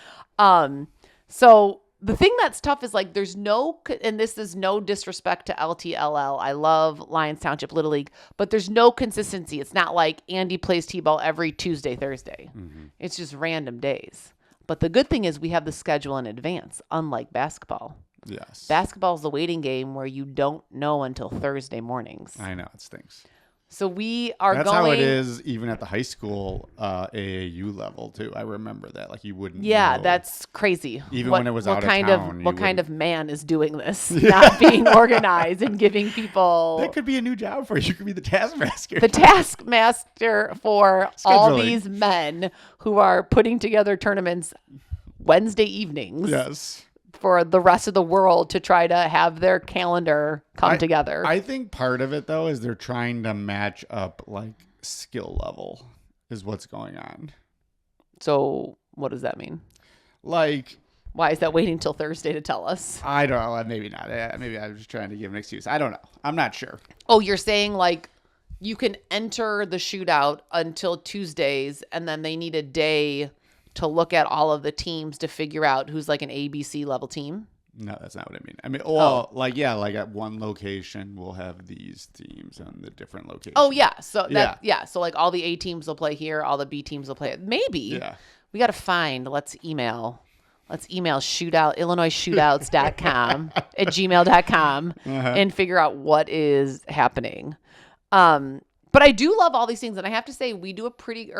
Speaker 1: So the thing that's tough is like there's no, and this is no disrespect to LTLL. I love Lyons Township Little League, but there's no consistency. It's not like Andy plays T-ball every Tuesday, Thursday. It's just random days. But the good thing is we have the schedule in advance, unlike basketball.
Speaker 2: Yes.
Speaker 1: Basketball is the waiting game where you don't know until Thursday mornings.
Speaker 2: I know, it stinks.
Speaker 1: So we are
Speaker 2: That's how it is even at the high school AAU level, too. I remember that. Like, you wouldn't know.
Speaker 1: That's crazy.
Speaker 2: Even when it was out of town.
Speaker 1: What kind of man is doing this? Not being organized and giving people...
Speaker 2: That could be a new job for you. You could be the taskmaster.
Speaker 1: The taskmaster for all these men who are putting together tournaments Wednesday evenings.
Speaker 2: Yes. For
Speaker 1: the rest of the world to try to have their calendar come together.
Speaker 2: I think part of it, though, is they're trying to match up, like, skill level is what's going on.
Speaker 1: So what does that mean?
Speaker 2: Like...
Speaker 1: Why is that waiting till Thursday to tell us?
Speaker 2: I don't know. Maybe not. Maybe I was just trying to give an excuse. I don't know. I'm not sure.
Speaker 1: Oh, you're saying, like, you can enter the shootout until Tuesdays, and then they need a day to look at all of the teams to figure out who's like an ABC level team?
Speaker 2: No, that's not what I mean. I mean, like at one location we'll have these teams on the different locations.
Speaker 1: Oh yeah, so so like all the A teams will play here, all the B teams will play. Maybe. Yeah. We got to find. Let's email illinoisshootouts.com at gmail.com and figure out what is happening. But I do love all these things, and I have to say I do a pretty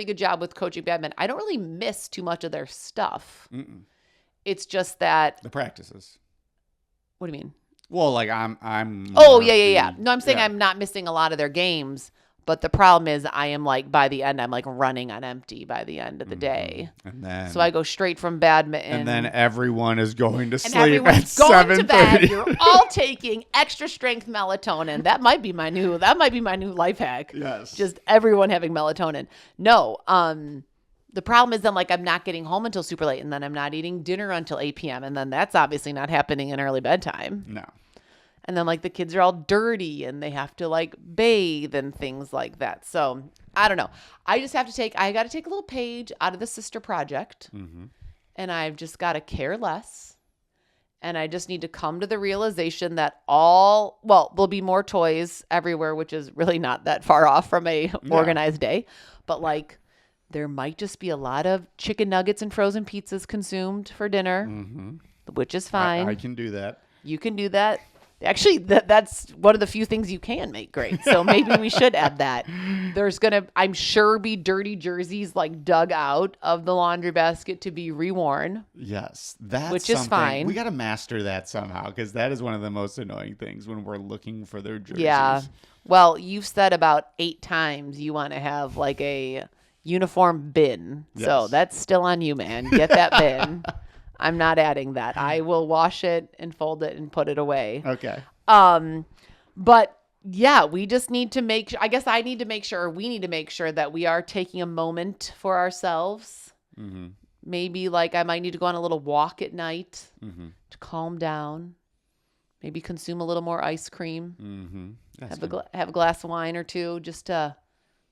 Speaker 1: good job with coaching badminton. I don't really miss too much of their stuff. It's just that
Speaker 2: the practices.
Speaker 1: What do you mean?
Speaker 2: Well, like I'm.
Speaker 1: Oh yeah. No, I'm saying I'm not missing a lot of their games, but the problem is I am like by the end I'm like running on empty by the end of the day,
Speaker 2: and then
Speaker 1: so I go straight from badminton,
Speaker 2: and then everyone is going to sleep
Speaker 1: everyone's
Speaker 2: at
Speaker 1: going
Speaker 2: 7:30.
Speaker 1: to bed. You're all taking extra strength melatonin. That might be my new life hack.
Speaker 2: Yes,
Speaker 1: just everyone having melatonin. No, the problem is then like I'm not getting home until super late, and then I'm not eating dinner until 8 p.m. and then that's obviously not happening in early bedtime.
Speaker 2: No.
Speaker 1: And then like the kids are all dirty and they have to like bathe and things like that. So I don't know. I got to take a little page out of the sister project, and I've just got to care less. And I just need to come to the realization that there'll be more toys everywhere, which is really not that far off from a organized day. But like there might just be a lot of chicken nuggets and frozen pizzas consumed for dinner, which is fine.
Speaker 2: I can do that.
Speaker 1: You can do that. Actually, that's one of the few things you can make great. So maybe we should add that. There's going to, I'm sure, be dirty jerseys like dug out of the laundry basket to be reworn.
Speaker 2: Yes. That's
Speaker 1: which is fine.
Speaker 2: We got to master that somehow, because that is one of the most annoying things when we're looking for their jerseys.
Speaker 1: Yeah. Well, you've said about 8 times you want to have like a uniform bin. Yes. So that's still on you, man. Get that bin. I'm not adding that. I will wash it and fold it and put it away.
Speaker 2: Okay.
Speaker 1: But yeah, we just need to make I guess I need to make sure, or we need to make sure that we are taking a moment for ourselves.
Speaker 2: Mm-hmm.
Speaker 1: Maybe like I might need to go on a little walk at night
Speaker 2: Mm-hmm.
Speaker 1: to calm down. Maybe consume a little more ice cream.
Speaker 2: Mm-hmm.
Speaker 1: Have a glass of wine or two just to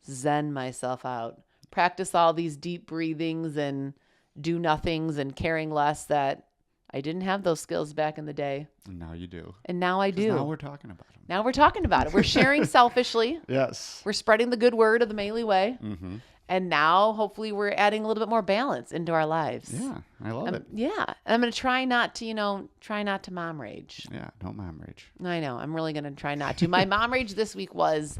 Speaker 1: zen myself out. Practice all these deep breathings and do nothings and caring less that I didn't have those skills back in the day.
Speaker 2: And now you do.
Speaker 1: And now I do.
Speaker 2: Now we're talking about them.
Speaker 1: Now we're talking about it. We're sharing selfishly.
Speaker 2: Yes.
Speaker 1: We're spreading the good word of the Maley Way.
Speaker 2: Mm-hmm.
Speaker 1: And now hopefully we're adding a little bit more balance into our lives.
Speaker 2: Yeah, I love it.
Speaker 1: Yeah. And I'm going to try not to mom rage.
Speaker 2: Yeah, don't mom rage.
Speaker 1: I know. I'm really going to try not to. My mom rage this week was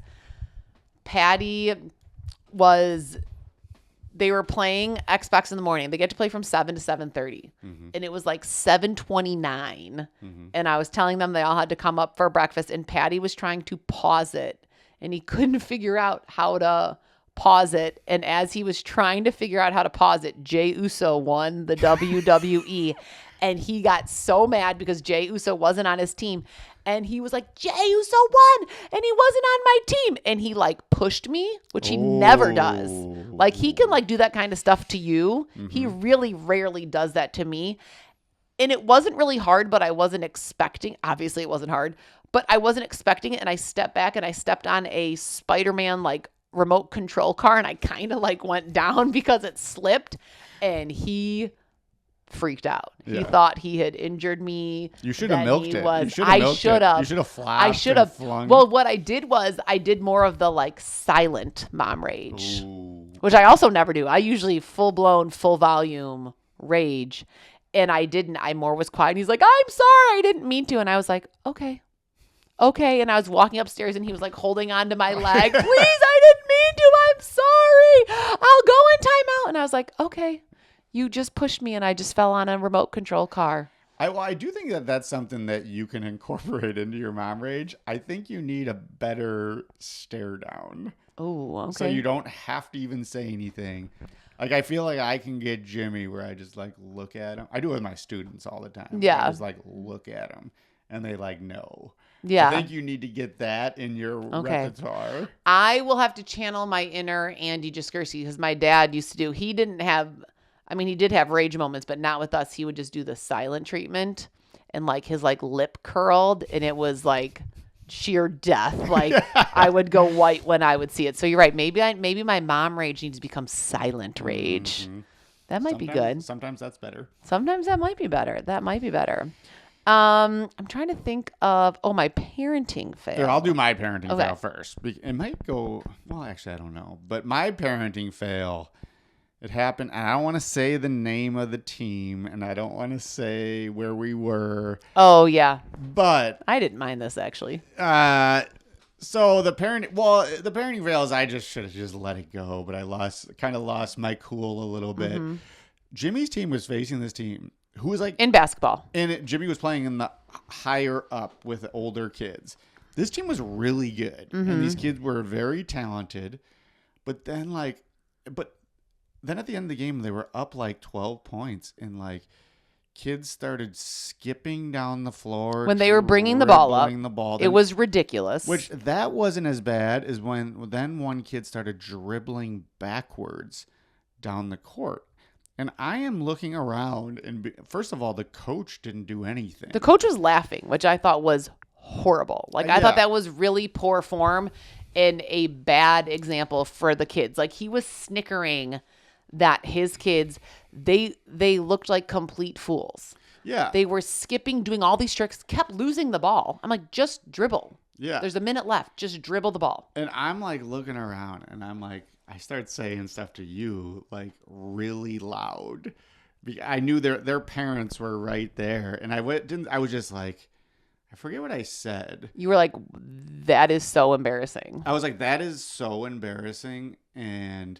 Speaker 1: they were playing Xbox in the morning. They get to play from 7 to 7:30.
Speaker 2: Mm-hmm.
Speaker 1: And it was like 7:29. And I was telling them they all had to come up for breakfast. And Patty was trying to pause it. And he couldn't figure out how to pause it. And as he was trying to figure out how to pause it, Jey Uso won the WWE. And he got so mad because Jey Uso wasn't on his team. And he was like, Jey Uso won and he wasn't on my team. And he like pushed me, which he never does. Like he can like do that kind of stuff to you. Mm-hmm. He really rarely does that to me. And it wasn't really hard, but I wasn't expecting. Obviously it wasn't hard, but I wasn't expecting it. And I stepped back and I stepped on a Spider-Man like remote control car and I kind of like went down because it slipped and he freaked out. Yeah. He thought he had injured me.
Speaker 2: You should have milked it.
Speaker 1: I should have.
Speaker 2: You should have flopped. I
Speaker 1: should have. Well, what I did was I did more of the like silent mom rage, which I also never do. I usually full blown, full volume rage. And I didn't. I more was quiet. And he's like, I'm sorry. I didn't mean to. And I was like, okay. And I was walking upstairs and he was like holding on to my leg. Please, I didn't mean to. I'm sorry. I'll go in timeout. And I was like, okay. You just pushed me and I just fell on a remote control car.
Speaker 2: I do think that that's something that you can incorporate into your mom rage. I think you need a better stare down.
Speaker 1: Oh, okay.
Speaker 2: So you don't have to even say anything. Like, I feel like I can get Jimmy where I just, like, look at him. I do it with my students all the time.
Speaker 1: Yeah.
Speaker 2: I just, like, look at them, and they, like, know.
Speaker 1: Yeah.
Speaker 2: I think you need to get that in your repertoire.
Speaker 1: I will have to channel my inner Andy Jaskursky because my dad used to do, he did have rage moments, but not with us. He would just do the silent treatment and like his like lip curled and it was like sheer death. Like I would go white when I would see it. So you're right. Maybe my mom rage needs to become silent rage. Mm-hmm. That might be good.
Speaker 2: Sometimes that's better.
Speaker 1: Sometimes that might be better. I'm trying to think of, my parenting fail.
Speaker 2: Here, I'll do my parenting fail first. It might go, well, actually, I don't know. But my parenting fail, it happened, and I don't want to say the name of the team, and I don't want to say where we were.
Speaker 1: Oh, yeah.
Speaker 2: But
Speaker 1: I didn't mind this, actually.
Speaker 2: So the parenting fail is I just should have just let it go, but I lost my cool a little bit. Mm-hmm. Jimmy's team was facing this team who was like
Speaker 1: in basketball,
Speaker 2: and Jimmy was playing in the higher up with older kids. This team was really good, and these kids were very talented. But then at the end of the game, they were up like 12 points, and like kids started skipping down the floor
Speaker 1: when they were bringing the ball up. It was ridiculous.
Speaker 2: Which that wasn't as bad as when then one kid started dribbling backwards down the court. And I am looking around, and first of all, the coach didn't do anything.
Speaker 1: The coach was laughing, which I thought was horrible. Like, I thought that was really poor form and a bad example for the kids. Like, he was snickering that his kids, they looked like complete fools.
Speaker 2: Yeah.
Speaker 1: They were skipping, doing all these tricks, kept losing the ball. I'm like, just dribble.
Speaker 2: Yeah.
Speaker 1: There's a minute left. Just dribble the ball.
Speaker 2: And I'm like looking around, and I'm like, I start saying stuff to you like really loud. I knew their parents were right there, and I was just like, I forget what I said.
Speaker 1: You were like, that is so embarrassing.
Speaker 2: I was like, that is so embarrassing, and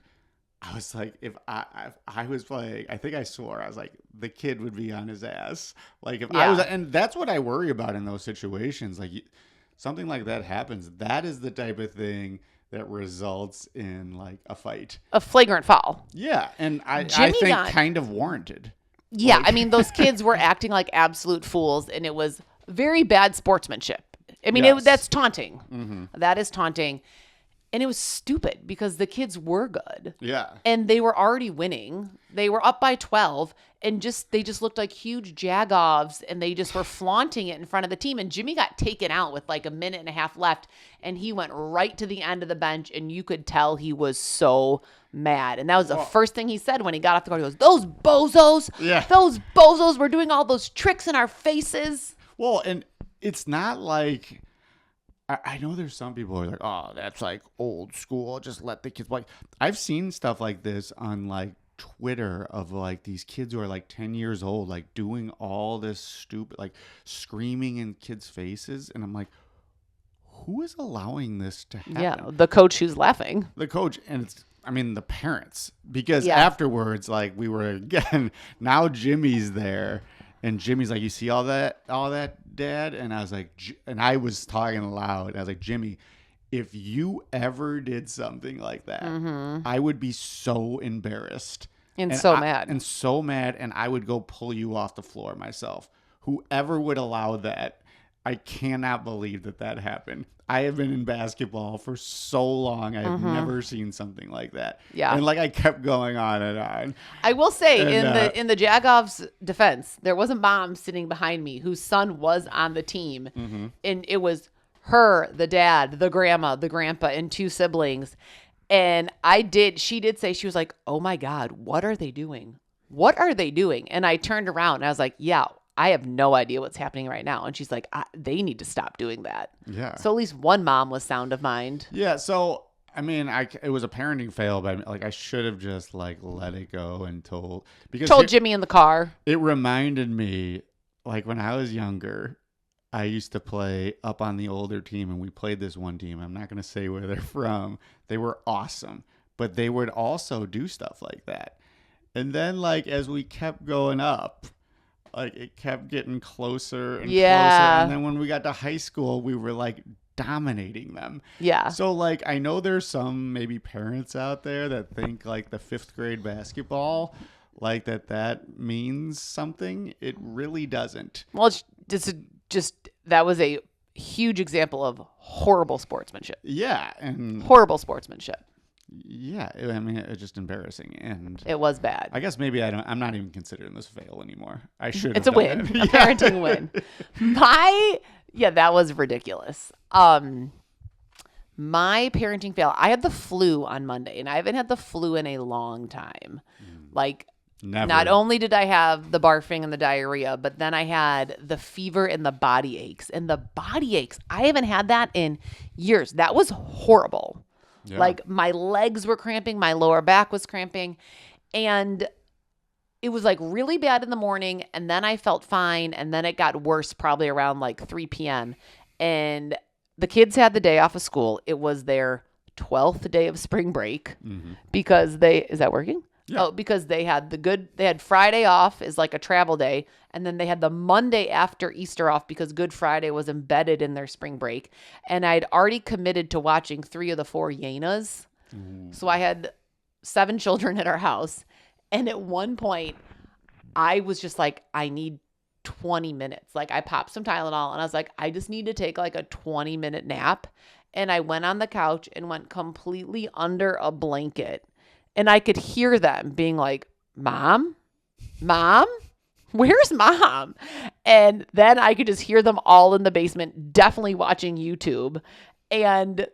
Speaker 2: I was like, if I was playing, I think I swore, I was like, the kid would be on his ass. Like if I was, and that's what I worry about in those situations. Like something like that happens. That is the type of thing that results in like a fight,
Speaker 1: a flagrant foul.
Speaker 2: Yeah, and I think kind of warranted. Yeah,
Speaker 1: I mean, those kids were acting like absolute fools, and it was very bad sportsmanship. I mean,
Speaker 2: Yes.
Speaker 1: that's taunting. That is taunting. And it was stupid because the kids were good.
Speaker 2: Yeah.
Speaker 1: And they were already winning. They were up by 12 and they just looked like huge jagoffs, and they just were flaunting it in front of the team. And Jimmy got taken out with like a minute and a half left, and he went right to the end of the bench, and you could tell he was so mad. And that was the first thing he said when he got off the court. He goes, "Those bozos, those bozos were doing all those tricks in our faces."
Speaker 2: Well, and it's not like, I know there's some people who are like, oh, that's like old school. Just let the kids play. I've seen stuff like this on like Twitter of like these kids who are like 10 years old, like doing all this stupid, like screaming in kids' faces. And I'm like, who is allowing this to happen?
Speaker 1: Yeah, the coach who's laughing.
Speaker 2: The coach, and the parents. Because afterwards, like we were again, now Jimmy's there. And Jimmy's like, you see all that, Dad? And I was like, and I was talking loud. And I was like, Jimmy, if you ever did something like that, I would be so embarrassed.
Speaker 1: And so mad.
Speaker 2: And so mad. And I would go pull you off the floor myself. Whoever would allow that, I cannot believe that happened. I have been in basketball for so long. I have never seen something like that.
Speaker 1: Yeah.
Speaker 2: And like I kept going on and on.
Speaker 1: I will say, in the Jagoffs' defense, there was a mom sitting behind me whose son was on the team. And it was her, the dad, the grandma, the grandpa, and 2 siblings. And she did say, she was like, "Oh my God, what are they doing? What are they doing?" And I turned around and I was like, yeah, I have no idea what's happening right now. And she's like, they need to stop doing that. Yeah. So at least one mom was sound of mind.
Speaker 2: Yeah. So, I mean, it was a parenting fail, but like I should have just like let it go and told
Speaker 1: Jimmy in the car.
Speaker 2: It reminded me, like when I was younger, I used to play up on the older team, and we played this one team. I'm not going to say where they're from. They were awesome, but they would also do stuff like that. And then like as we kept going up, like it kept getting closer and closer. And then when we got to high school, we were like dominating them. Yeah. So like I know there's some maybe parents out there that think like the 5th grade basketball, like that means something. It really doesn't.
Speaker 1: Well, it's just that was a huge example of horrible sportsmanship.
Speaker 2: Yeah. And
Speaker 1: horrible sportsmanship.
Speaker 2: Yeah, I mean, it's just embarrassing, and
Speaker 1: it was bad.
Speaker 2: I guess maybe I'm not even considering this a fail anymore. I should.
Speaker 1: It's a win, a parenting win. That was ridiculous. My parenting fail. I had the flu on Monday, and I haven't had the flu in a long time. Like, never. Not only did I have the barfing and the diarrhea, but then I had the fever and the body aches. And the body aches, I haven't had that in years. That was horrible. Yeah. Like my legs were cramping, my lower back was cramping, and it was like really bad in the morning, and then I felt fine, and then it got worse probably around like 3 p.m. And the kids had the day off of school. It was their 12th day of spring break because is that working? Yeah. Oh, because they had Friday off is like a travel day. And then they had the Monday after Easter off because Good Friday was embedded in their spring break. And I'd already committed to watching 3 of the 4 Yenas. So I had 7 children at our house. And at one point I was just like, I need 20 minutes. Like I popped some Tylenol and I was like, I just need to take like a 20-minute nap. And I went on the couch and went completely under a blanket. And I could hear them being like, Mom, where's Mom? And then I could just hear them all in the basement, definitely watching YouTube. And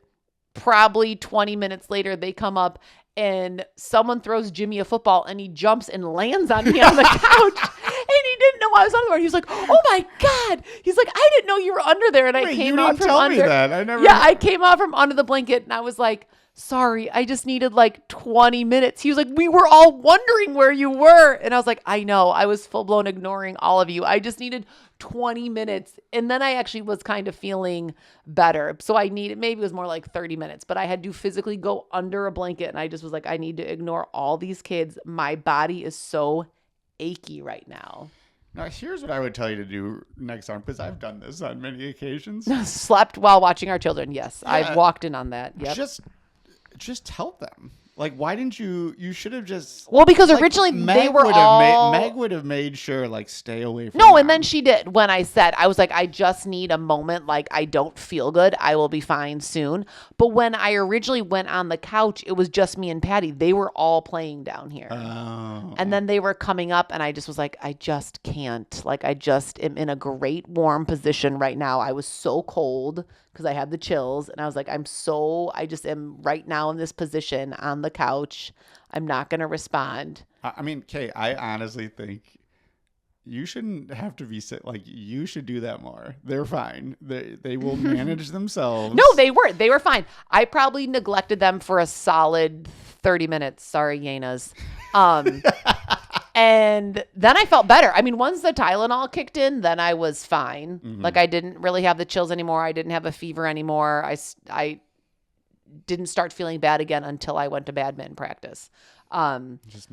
Speaker 1: probably 20 minutes later, they come up and someone throws Jimmy a football and he jumps and lands on me on the couch. And he didn't know I was under there. He was like, "Oh my God." He's like, "I didn't know you were under there." And I came out from under. You didn't tell me that. I never. Yeah, I came out from under the blanket and I was like, "Sorry, I just needed like 20 minutes. He was like, "We were all wondering where you were." And I was like, "I know. I was full blown ignoring all of you. I just needed 20 minutes. And then I actually was kind of feeling better. So maybe it was more like 30 minutes, but I had to physically go under a blanket. And I just was like, I need to ignore all these kids. My body is so achy right now.
Speaker 2: Now, here's what I would tell you to do next time, because I've done this on many occasions.
Speaker 1: Slept while watching our children. Yes, yeah. I've walked in on that. Yep.
Speaker 2: Just tell them. Like, why didn't you should have just...
Speaker 1: Well, because originally they were all...
Speaker 2: Meg would have made sure, like, stay away from
Speaker 1: No,
Speaker 2: Mom.
Speaker 1: and then she did. When I said, I was like, I just need a moment. Like, I don't feel good. I will be fine soon. But when I originally went on the couch, it was just me and Patty. They were all playing down here.
Speaker 2: Oh.
Speaker 1: And then they were coming up, and I just was like, I just can't. Like, I just am in a great warm position right now. I was so cold because I had the chills. And I was like, I just am right now in this position on the couch. I'm not going to respond.
Speaker 2: I mean, Kay, I honestly think you shouldn't have to be sick. Like, you should do that more. They're fine. They will manage themselves.
Speaker 1: No, they weren't. They were fine. I probably neglected them for a solid 30 minutes. Sorry, Yenas. And then I felt better. I mean, once the Tylenol kicked in, then I was fine. Mm-hmm. Like, I didn't really have the chills anymore. I didn't have a fever anymore. I didn't start feeling bad again until I went to badminton practice.
Speaker 2: Just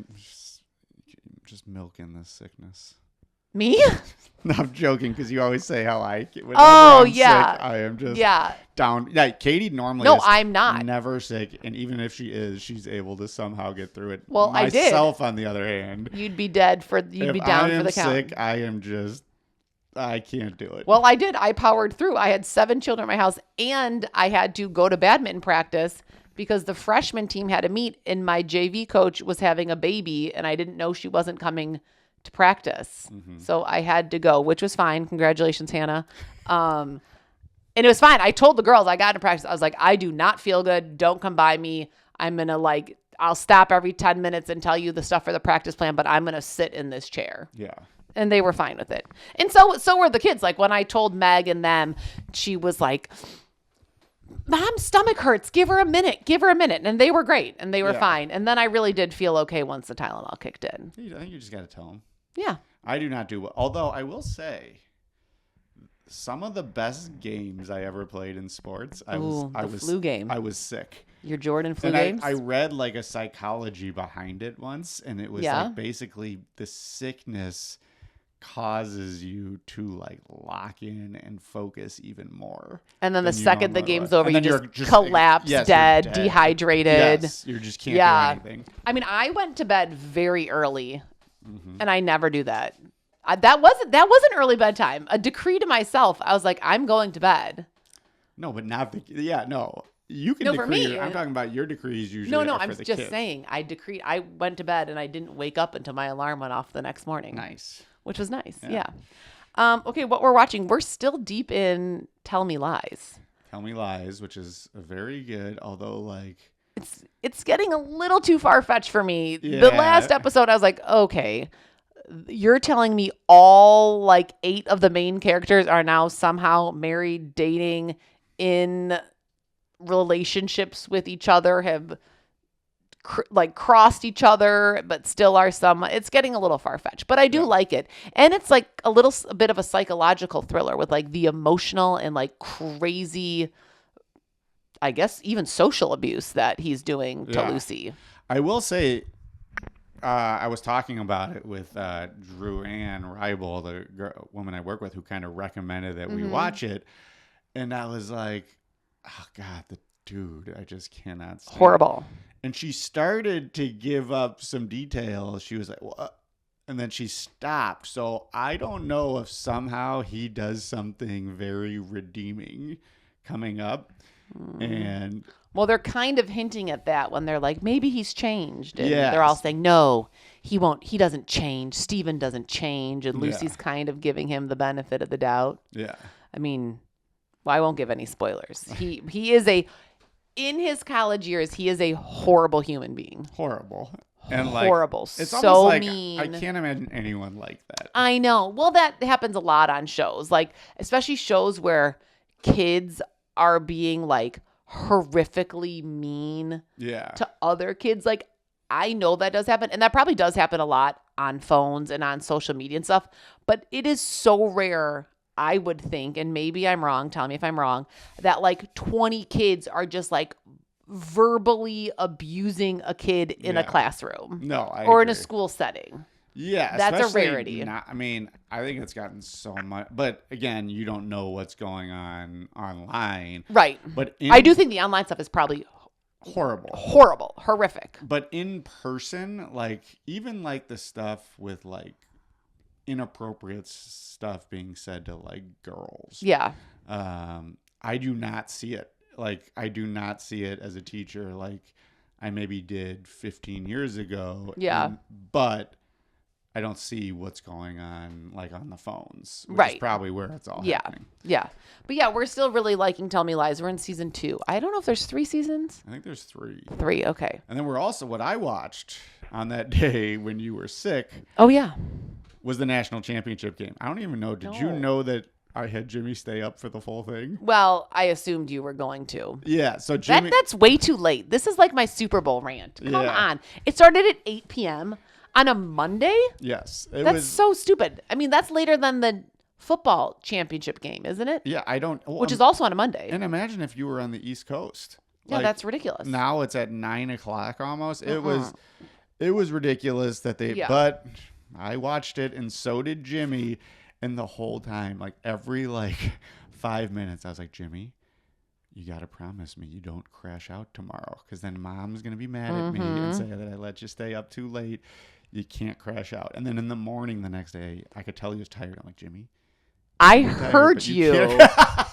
Speaker 2: milking this sickness.
Speaker 1: Me?
Speaker 2: No, I'm joking because you always say how whenever
Speaker 1: I'm
Speaker 2: sick, I am just down. Yeah, Katie normally
Speaker 1: I'm not.
Speaker 2: Never sick, and even if she is, she's able to somehow get through it.
Speaker 1: Well,
Speaker 2: myself, on the other hand,
Speaker 1: you'd be down for the count. If I am
Speaker 2: sick, I can't do it.
Speaker 1: Well, I did. I powered through. I had 7 children in my house, and I had to go to badminton practice because the freshman team had to meet, and my JV coach was having a baby, and I didn't know she wasn't coming to practice. Mm-hmm. So I had to go, which was fine. Congratulations, Hannah. And it was fine. I told the girls, I got into practice. I was like, I do not feel good. Don't come by me. I'm going to I'll stop every 10 minutes and tell you the stuff for the practice plan, but I'm going to sit in this chair.
Speaker 2: Yeah.
Speaker 1: And they were fine with it. And so were the kids. Like when I told Meg and them, she was like, Mom's stomach hurts. Give her a minute. And they were great. And they were fine. And then I really did feel okay once the Tylenol kicked in.
Speaker 2: I think you just got to tell them.
Speaker 1: Yeah.
Speaker 2: I do not do well. Although I will say, some of the best games I ever played in sports, I was
Speaker 1: flu game.
Speaker 2: I was sick.
Speaker 1: Your Jordan flu
Speaker 2: and
Speaker 1: games?
Speaker 2: I read like a psychology behind it once, and it was like basically the sickness causes you to like lock in and focus even more. And then the second the game's over, you just collapse, dead, dehydrated. Yes, you just can't do anything.
Speaker 1: I mean, I went to bed very early, and I never do that. That wasn't early bedtime. A decree to myself. I was like, I'm going to bed.
Speaker 2: No, but not no. You can decree. For me, I'm talking about your decrees usually.
Speaker 1: No, I'm just saying. I went to bed and I didn't wake up until my alarm went off the next morning.
Speaker 2: Nice.
Speaker 1: Which was nice. Yeah. Okay, what we're watching, we're still deep in Tell Me Lies.
Speaker 2: Tell Me Lies, which is very good, although like
Speaker 1: it's getting a little too far-fetched for me. Yeah. The last episode I was like, okay, you're telling me all like 8 of the main characters are now somehow married, dating, in relationships with each other, have crossed each other, but still are some. It's getting a little far-fetched, but I do like it. And it's like a bit of a psychological thriller with like the emotional and like crazy, I guess, even social abuse that he's doing to Lucy.
Speaker 2: I will say, I was talking about it with Drew Ann Reibel, the woman I work with, who kind of recommended that we watch it. And I was like, oh God, the dude, I just cannot stand
Speaker 1: horrible.
Speaker 2: And she started to give up some details. She was like, what? And then she stopped. So I don't know if somehow he does something very redeeming coming up. And
Speaker 1: well, they're kind of hinting at that when they're like, maybe he's changed. And they're all saying, no, he won't. He doesn't change. Steven doesn't change. And Lucy's kind of giving him the benefit of the doubt.
Speaker 2: Yeah.
Speaker 1: I mean, well, I won't give any spoilers. He is in his college years, he is a horrible human being.
Speaker 2: Horrible.
Speaker 1: And horrible.
Speaker 2: It's
Speaker 1: so
Speaker 2: almost like,
Speaker 1: mean.
Speaker 2: I can't imagine anyone like that.
Speaker 1: I know. Well, that happens a lot on shows, like especially shows where kids are being like horrifically mean to other kids. Like I know that does happen, and that probably does happen a lot on phones and on social media and stuff, but it is so rare, I would think, and maybe I'm wrong, tell me if I'm wrong, that like 20 kids are just like verbally abusing a kid in a classroom.
Speaker 2: No,
Speaker 1: or in a school setting.
Speaker 2: Yeah,
Speaker 1: that's a rarity.
Speaker 2: I mean, I think it's gotten so much, but again, you don't know what's going on online.
Speaker 1: Right.
Speaker 2: But
Speaker 1: I do think the online stuff is probably
Speaker 2: horrible,
Speaker 1: horrific.
Speaker 2: But in person, like even like the stuff with like inappropriate stuff being said to like girls.
Speaker 1: Yeah.
Speaker 2: I do not see it. Like I do not see it as a teacher like I maybe did 15 years ago.
Speaker 1: Yeah.
Speaker 2: But I don't see what's going on like on the phones, which
Speaker 1: right.
Speaker 2: is probably where it's all happening.
Speaker 1: Yeah. But yeah, we're still really liking Tell Me Lies. We're in season 2. I don't know if there's 3 seasons.
Speaker 2: I think there's 3.
Speaker 1: 3, okay.
Speaker 2: And then we're also, what I watched on that day when you were sick.
Speaker 1: Oh, yeah.
Speaker 2: Was the national championship game. I don't even know. Did you know that I had Jimmy stay up for the full thing?
Speaker 1: Well, I assumed you were going to.
Speaker 2: Yeah, so Jimmy...
Speaker 1: That's way too late. This is like my Super Bowl rant. Come on. It started at 8 p.m. on a Monday?
Speaker 2: Yes.
Speaker 1: That's so stupid. I mean, that's later than the football championship game, isn't it?
Speaker 2: Yeah, I don't... Well,
Speaker 1: which is also on a Monday.
Speaker 2: And imagine if you were on the East Coast.
Speaker 1: Yeah, that's ridiculous.
Speaker 2: Now it's at 9 o'clock almost. It was ridiculous that they...
Speaker 1: Yeah.
Speaker 2: But I watched it, and so did Jimmy. And the whole time, like every 5 minutes, I was like, Jimmy, you got to promise me you don't crash out tomorrow, because then Mom's going to be mad at me and say that I let you stay up too late. You can't crash out. And then in the morning the next day, I could tell he was tired. I'm like, Jimmy,
Speaker 1: I heard you.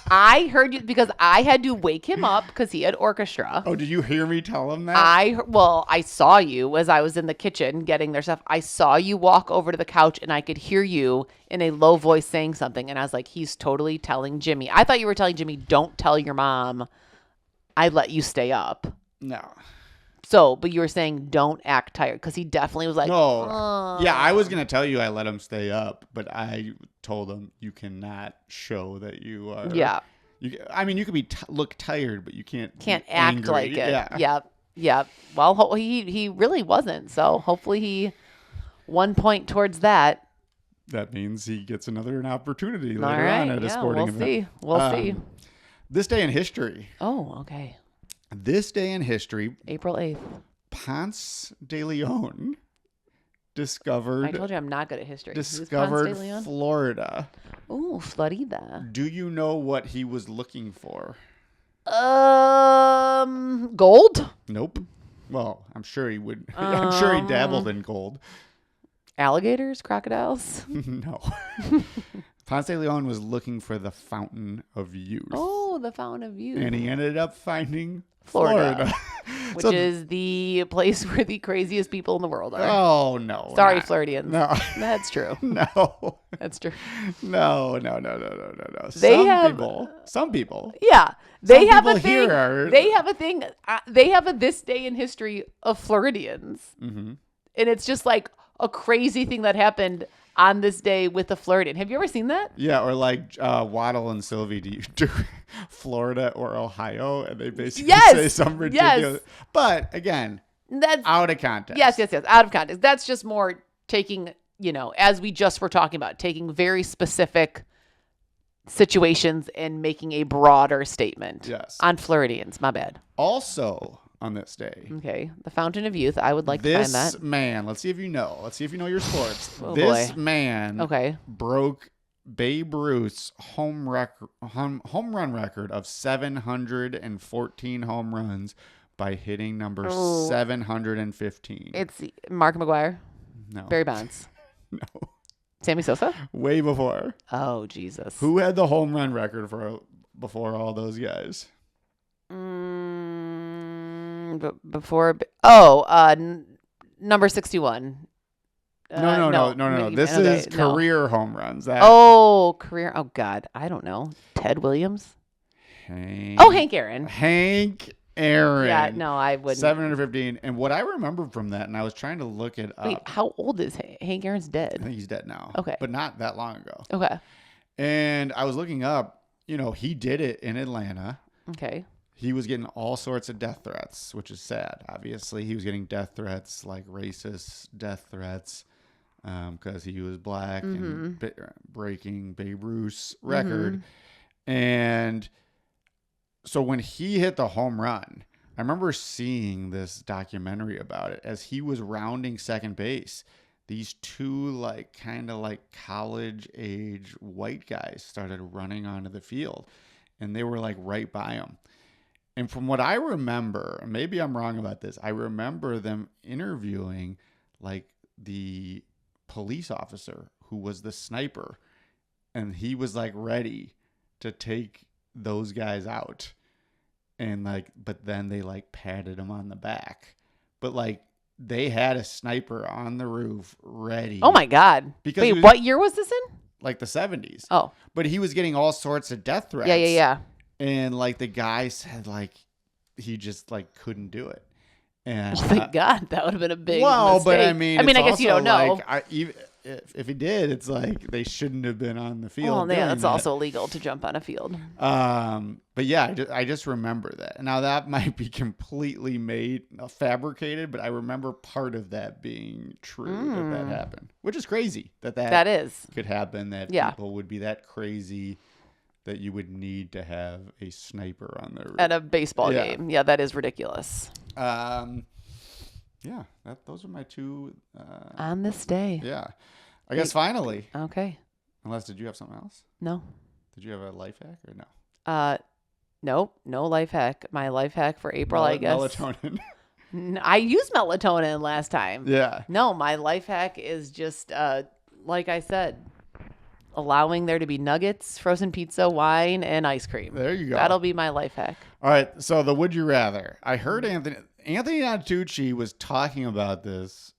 Speaker 1: I heard you because I had to wake him up because he had orchestra.
Speaker 2: Oh, did you hear me tell him that?
Speaker 1: I saw you as I was in the kitchen getting their stuff. I saw you walk over to the couch and I could hear you in a low voice saying something. And I was like, he's totally telling Jimmy. I thought you were telling Jimmy, don't tell your mom I let you stay up.
Speaker 2: No.
Speaker 1: So, but you were saying don't act tired because he definitely was like,
Speaker 2: no. Yeah, I was going to tell you I let him stay up, but I told him you cannot show that you are.
Speaker 1: Yeah.
Speaker 2: You could be look tired, but you can't
Speaker 1: act
Speaker 2: angry.
Speaker 1: like it.
Speaker 2: Yeah.
Speaker 1: Yep. Well, he really wasn't. So hopefully he 1 point towards that.
Speaker 2: That means he gets an opportunity later on at a sporting event.
Speaker 1: We'll see.
Speaker 2: This day in history.
Speaker 1: Oh, okay.
Speaker 2: This day in history,
Speaker 1: April 8th.
Speaker 2: Ponce de Leon discovered...
Speaker 1: I told you I'm not good at history.
Speaker 2: Discovered Florida.
Speaker 1: Ooh, Florida.
Speaker 2: Do you know what he was looking for?
Speaker 1: Gold?
Speaker 2: Nope. Well, I'm sure he would. I'm sure he dabbled in gold.
Speaker 1: Alligators? Crocodiles?
Speaker 2: No. Ponce de Leon was looking for the Fountain of Youth.
Speaker 1: Oh, the Fountain of Youth.
Speaker 2: And he ended up finding Florida.
Speaker 1: Which is the place where the craziest people in the world are.
Speaker 2: Oh, no.
Speaker 1: Sorry, Floridians.
Speaker 2: No.
Speaker 1: That's true.
Speaker 2: No.
Speaker 1: That's true.
Speaker 2: No. Some people.
Speaker 1: Yeah. They have a thing.
Speaker 2: Here
Speaker 1: they have a thing. They have a this day in history of Floridians. Mm-hmm. And it's just like a crazy thing that happened on this day with the Floridian. Have you ever seen that?
Speaker 2: Yeah, or like Waddle and Sylvie, do you do Florida or Ohio? And they basically say some ridiculous. Yes. But again, that's out of context.
Speaker 1: Yes, out of context. That's just more taking, as we just were talking about, taking very specific situations and making a broader statement.
Speaker 2: Yes.
Speaker 1: On Floridians. My bad.
Speaker 2: Also on this day.
Speaker 1: Okay. The Fountain of Youth. I would like to find that.
Speaker 2: This man, let's see if you know. Let's see if you know your sports.
Speaker 1: Oh,
Speaker 2: this
Speaker 1: boy.
Speaker 2: man broke Babe Ruth's home run record of 714 home runs by hitting number 715.
Speaker 1: It's Mark McGwire.
Speaker 2: No.
Speaker 1: Barry Bonds.
Speaker 2: No.
Speaker 1: Sammy Sosa?
Speaker 2: Way before.
Speaker 1: Oh, Jesus.
Speaker 2: Who had the home run record before all those guys?
Speaker 1: Before number 61.
Speaker 2: No. This is career home runs.
Speaker 1: Career. Oh God, I don't know. Ted Williams. Hank Aaron.
Speaker 2: Hank Aaron.
Speaker 1: Yeah, no, I wouldn't.
Speaker 2: 715. And what I remember from that, and I was trying to look it up.
Speaker 1: Wait, how old is Hank Aaron's dead?
Speaker 2: I think he's dead now.
Speaker 1: Okay,
Speaker 2: but not that long ago.
Speaker 1: Okay.
Speaker 2: And I was looking up. He did it in Atlanta.
Speaker 1: Okay.
Speaker 2: He was getting all sorts of death threats, which is sad. Obviously, he was getting death threats, like racist death threats, because he was black and breaking Babe Ruth's record. And so when he hit the home run, I remember seeing this documentary about it. As he was rounding second base, these two kind of college age white guys started running onto the field, and they were right by him. And from what I remember, and maybe I'm wrong about this, I remember them interviewing like the police officer who was the sniper, and he was like ready to take those guys out. And like, but then they like patted him on the back. But like, they had a sniper on the roof ready.
Speaker 1: Oh my God.
Speaker 2: Because
Speaker 1: wait, what year was this in?
Speaker 2: Like the 70s.
Speaker 1: Oh.
Speaker 2: But he was getting all sorts of death threats.
Speaker 1: Yeah.
Speaker 2: And like the guy said like he just like couldn't do it. And
Speaker 1: oh my God, that would have been a big
Speaker 2: well,
Speaker 1: mistake.
Speaker 2: but I mean,
Speaker 1: I guess you don't know.
Speaker 2: Like, if he did, it's like they shouldn't have been on the field.
Speaker 1: Oh, yeah, that's also illegal to jump on a field.
Speaker 2: But yeah, I just remember that. Now that might be completely fabricated, but I remember part of that being true that happened, which is crazy that
Speaker 1: is
Speaker 2: could happen. That people would be that crazy that you would need to have a sniper on their
Speaker 1: at a baseball game. Yeah, that is ridiculous.
Speaker 2: Yeah, those are my two.
Speaker 1: On this day.
Speaker 2: Yeah. I guess finally.
Speaker 1: Okay.
Speaker 2: Unless, did you have something else?
Speaker 1: No.
Speaker 2: Did you have a life hack or no?
Speaker 1: Nope. No life hack. My life hack for April, I guess.
Speaker 2: Melatonin.
Speaker 1: I used melatonin last time.
Speaker 2: Yeah.
Speaker 1: No, my life hack is just, like I said, allowing there to be nuggets, frozen pizza, wine, and ice cream.
Speaker 2: There you go.
Speaker 1: That'll be my life hack.
Speaker 2: All right. So the would you rather. I heard Anthony Antucci was talking about this.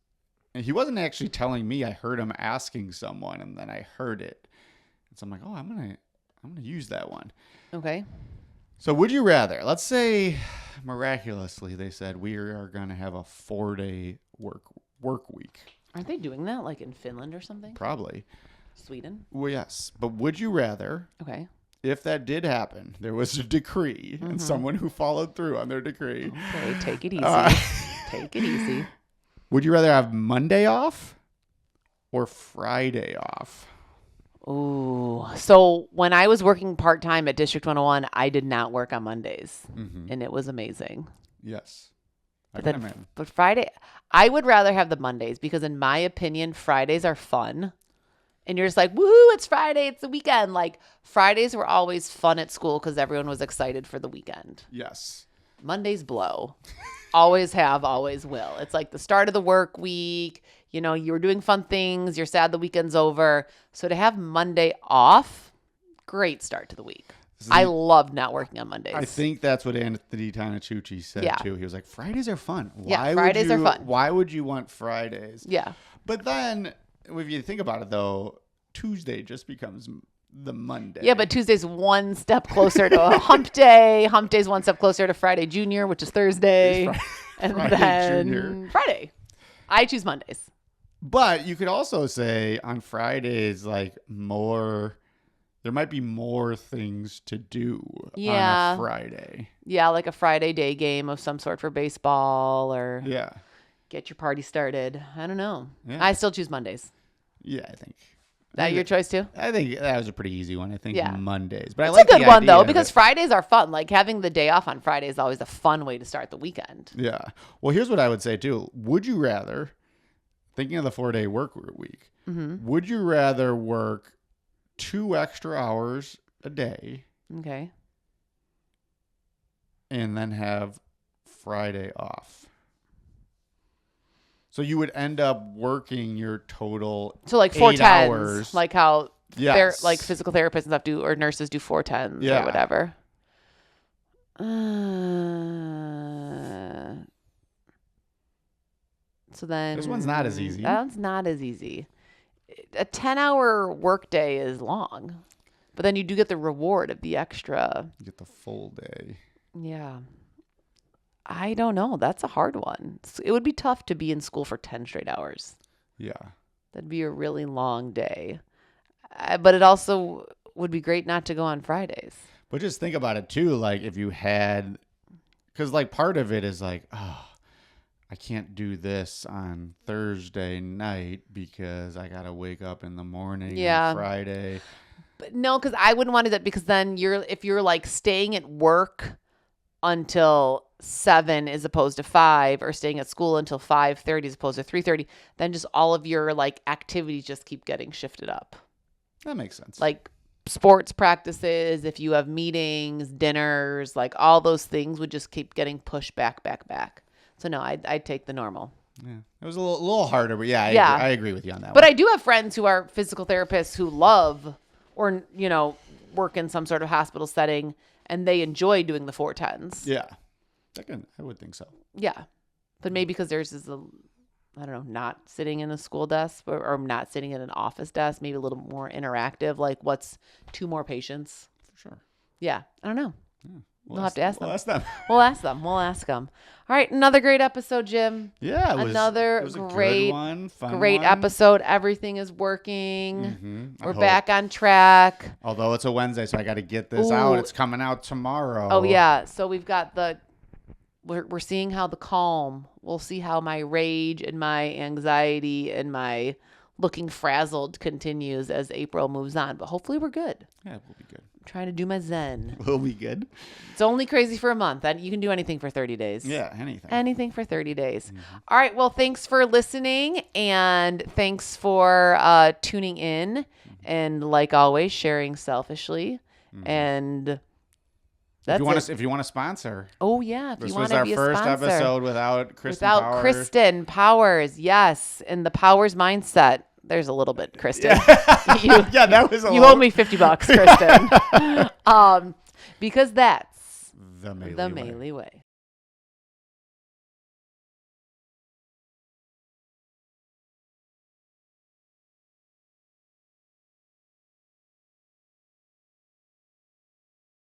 Speaker 2: And he wasn't actually telling me. I heard him asking someone, and then I heard it. And so I'm like, oh, I'm gonna use that one.
Speaker 1: Okay.
Speaker 2: So would you rather? Let's say miraculously they said we are gonna have a 4-day work week.
Speaker 1: Aren't they doing that like in Finland or something?
Speaker 2: Probably.
Speaker 1: Sweden?
Speaker 2: Well, yes. But would you rather?
Speaker 1: Okay.
Speaker 2: If that did happen, there was a decree and someone who followed through on their decree.
Speaker 1: Okay, take it easy. Take it easy.
Speaker 2: Would you rather have Monday off or Friday off?
Speaker 1: Ooh. So when I was working part-time at District 101, I did not work on Mondays. Mm-hmm. And it was amazing.
Speaker 2: Yes.
Speaker 1: But Friday, I would rather have the Mondays because in my opinion, Fridays are fun. And you're just like, woohoo, it's Friday, it's the weekend. Like Fridays were always fun at school because everyone was excited for the weekend.
Speaker 2: Yes.
Speaker 1: Mondays blow. Always have, always will. It's like the start of the work week. You know, you're doing fun things. You're sad the weekend's over. So to have Monday off, great start to the week. I love not working on Mondays.
Speaker 2: I think that's what Anthony Tanachucci said too. He was like, Fridays are fun.
Speaker 1: Fridays are fun.
Speaker 2: Why would you want Fridays?
Speaker 1: Yeah.
Speaker 2: But then if you think about it though, Tuesday just becomes the Monday.
Speaker 1: Yeah, but Tuesday's one step closer to a hump day. Hump day's one step closer to Friday Junior, which is Thursday. And
Speaker 2: Friday
Speaker 1: then
Speaker 2: Junior.
Speaker 1: Friday. I choose Mondays.
Speaker 2: But you could also say on Fridays, like there might be more things to do on a Friday.
Speaker 1: Yeah, like a Friday day game of some sort for baseball or get your party started. I don't know. Yeah. I still choose Mondays.
Speaker 2: Yeah, I think.
Speaker 1: That your choice too?
Speaker 2: I think that was a pretty easy one. I think Mondays. But
Speaker 1: it's a good one though because Fridays are fun. Like having the day off on Friday is always a fun way to start the weekend.
Speaker 2: Yeah. Well, here's what I would say too. Would you rather, thinking of the 4-day work week, would you rather work 2 extra hours a day?
Speaker 1: Okay.
Speaker 2: And then have Friday off? So you would end up working your total
Speaker 1: like 4 10s, like how like physical therapists and stuff do, or nurses do 4 10s or whatever. So then
Speaker 2: this one's not as easy.
Speaker 1: That one's not as easy. A 10-hour workday is long, but then you do get the reward of the extra.
Speaker 2: You get the full day.
Speaker 1: Yeah. I don't know. That's a hard one. It would be tough to be in school for 10 straight hours.
Speaker 2: Yeah.
Speaker 1: That'd be a really long day. But it also would be great not to go on Fridays.
Speaker 2: But just think about it too. Like if you had, because like part of it is like, oh, I can't do this on Thursday night because I got to wake up in the morning on Friday.
Speaker 1: But no, because I wouldn't want to do that because then if you're like staying at work until 7 as opposed to 5 or staying at school until 5:30 as opposed to 3:30, then just all of your like activities just keep getting shifted up.
Speaker 2: That makes sense.
Speaker 1: Like sports practices, if you have meetings, dinners, like all those things would just keep getting pushed back. So no, I'd take the normal.
Speaker 2: Yeah, it was a little harder, but I agree with you on that
Speaker 1: But
Speaker 2: one.
Speaker 1: I do have friends who are physical therapists who love or, work in some sort of hospital setting and they enjoy doing the 410s.
Speaker 2: Yeah, I would think so.
Speaker 1: Yeah. But maybe because theirs is not sitting in a school desk or not sitting in an office desk, maybe a little more interactive. Like what's 2 more patients?
Speaker 2: For sure.
Speaker 1: Yeah. I don't know.
Speaker 2: Yeah.
Speaker 1: We'll have to ask them.
Speaker 2: We'll ask them.
Speaker 1: We'll ask them. All right. Another great episode, Jim.
Speaker 2: Yeah.
Speaker 1: Another
Speaker 2: it was
Speaker 1: great
Speaker 2: a good one, fun
Speaker 1: great
Speaker 2: one.
Speaker 1: episode. Everything is working.
Speaker 2: Mm-hmm.
Speaker 1: We're back on track.
Speaker 2: Although it's a Wednesday, so I got to get this out. It's coming out tomorrow.
Speaker 1: Oh, yeah. So we've got we're seeing how the calm. We'll see how my rage and my anxiety and my looking frazzled continues as April moves on. But hopefully we're good.
Speaker 2: Yeah, we'll be good.
Speaker 1: Trying to do my zen.
Speaker 2: We'll be good.
Speaker 1: It's only crazy for a month. You can do anything for 30 days.
Speaker 2: Yeah, anything.
Speaker 1: Anything for 30 days. Mm-hmm. All right. Well, thanks for listening and thanks for tuning in and like always sharing selfishly. Mm-hmm. And that's
Speaker 2: if you want to sponsor.
Speaker 1: Oh yeah, if
Speaker 2: this
Speaker 1: you want to be a sponsor.
Speaker 2: This was our first episode without Kristen Powers.
Speaker 1: Kristen Powers. Yes, and the Powers mindset. There's a little bit, Kristen.
Speaker 2: Yeah, that was
Speaker 1: you owe me $50, Kristen. Because that's
Speaker 2: the Maley Way.
Speaker 1: Maley Way.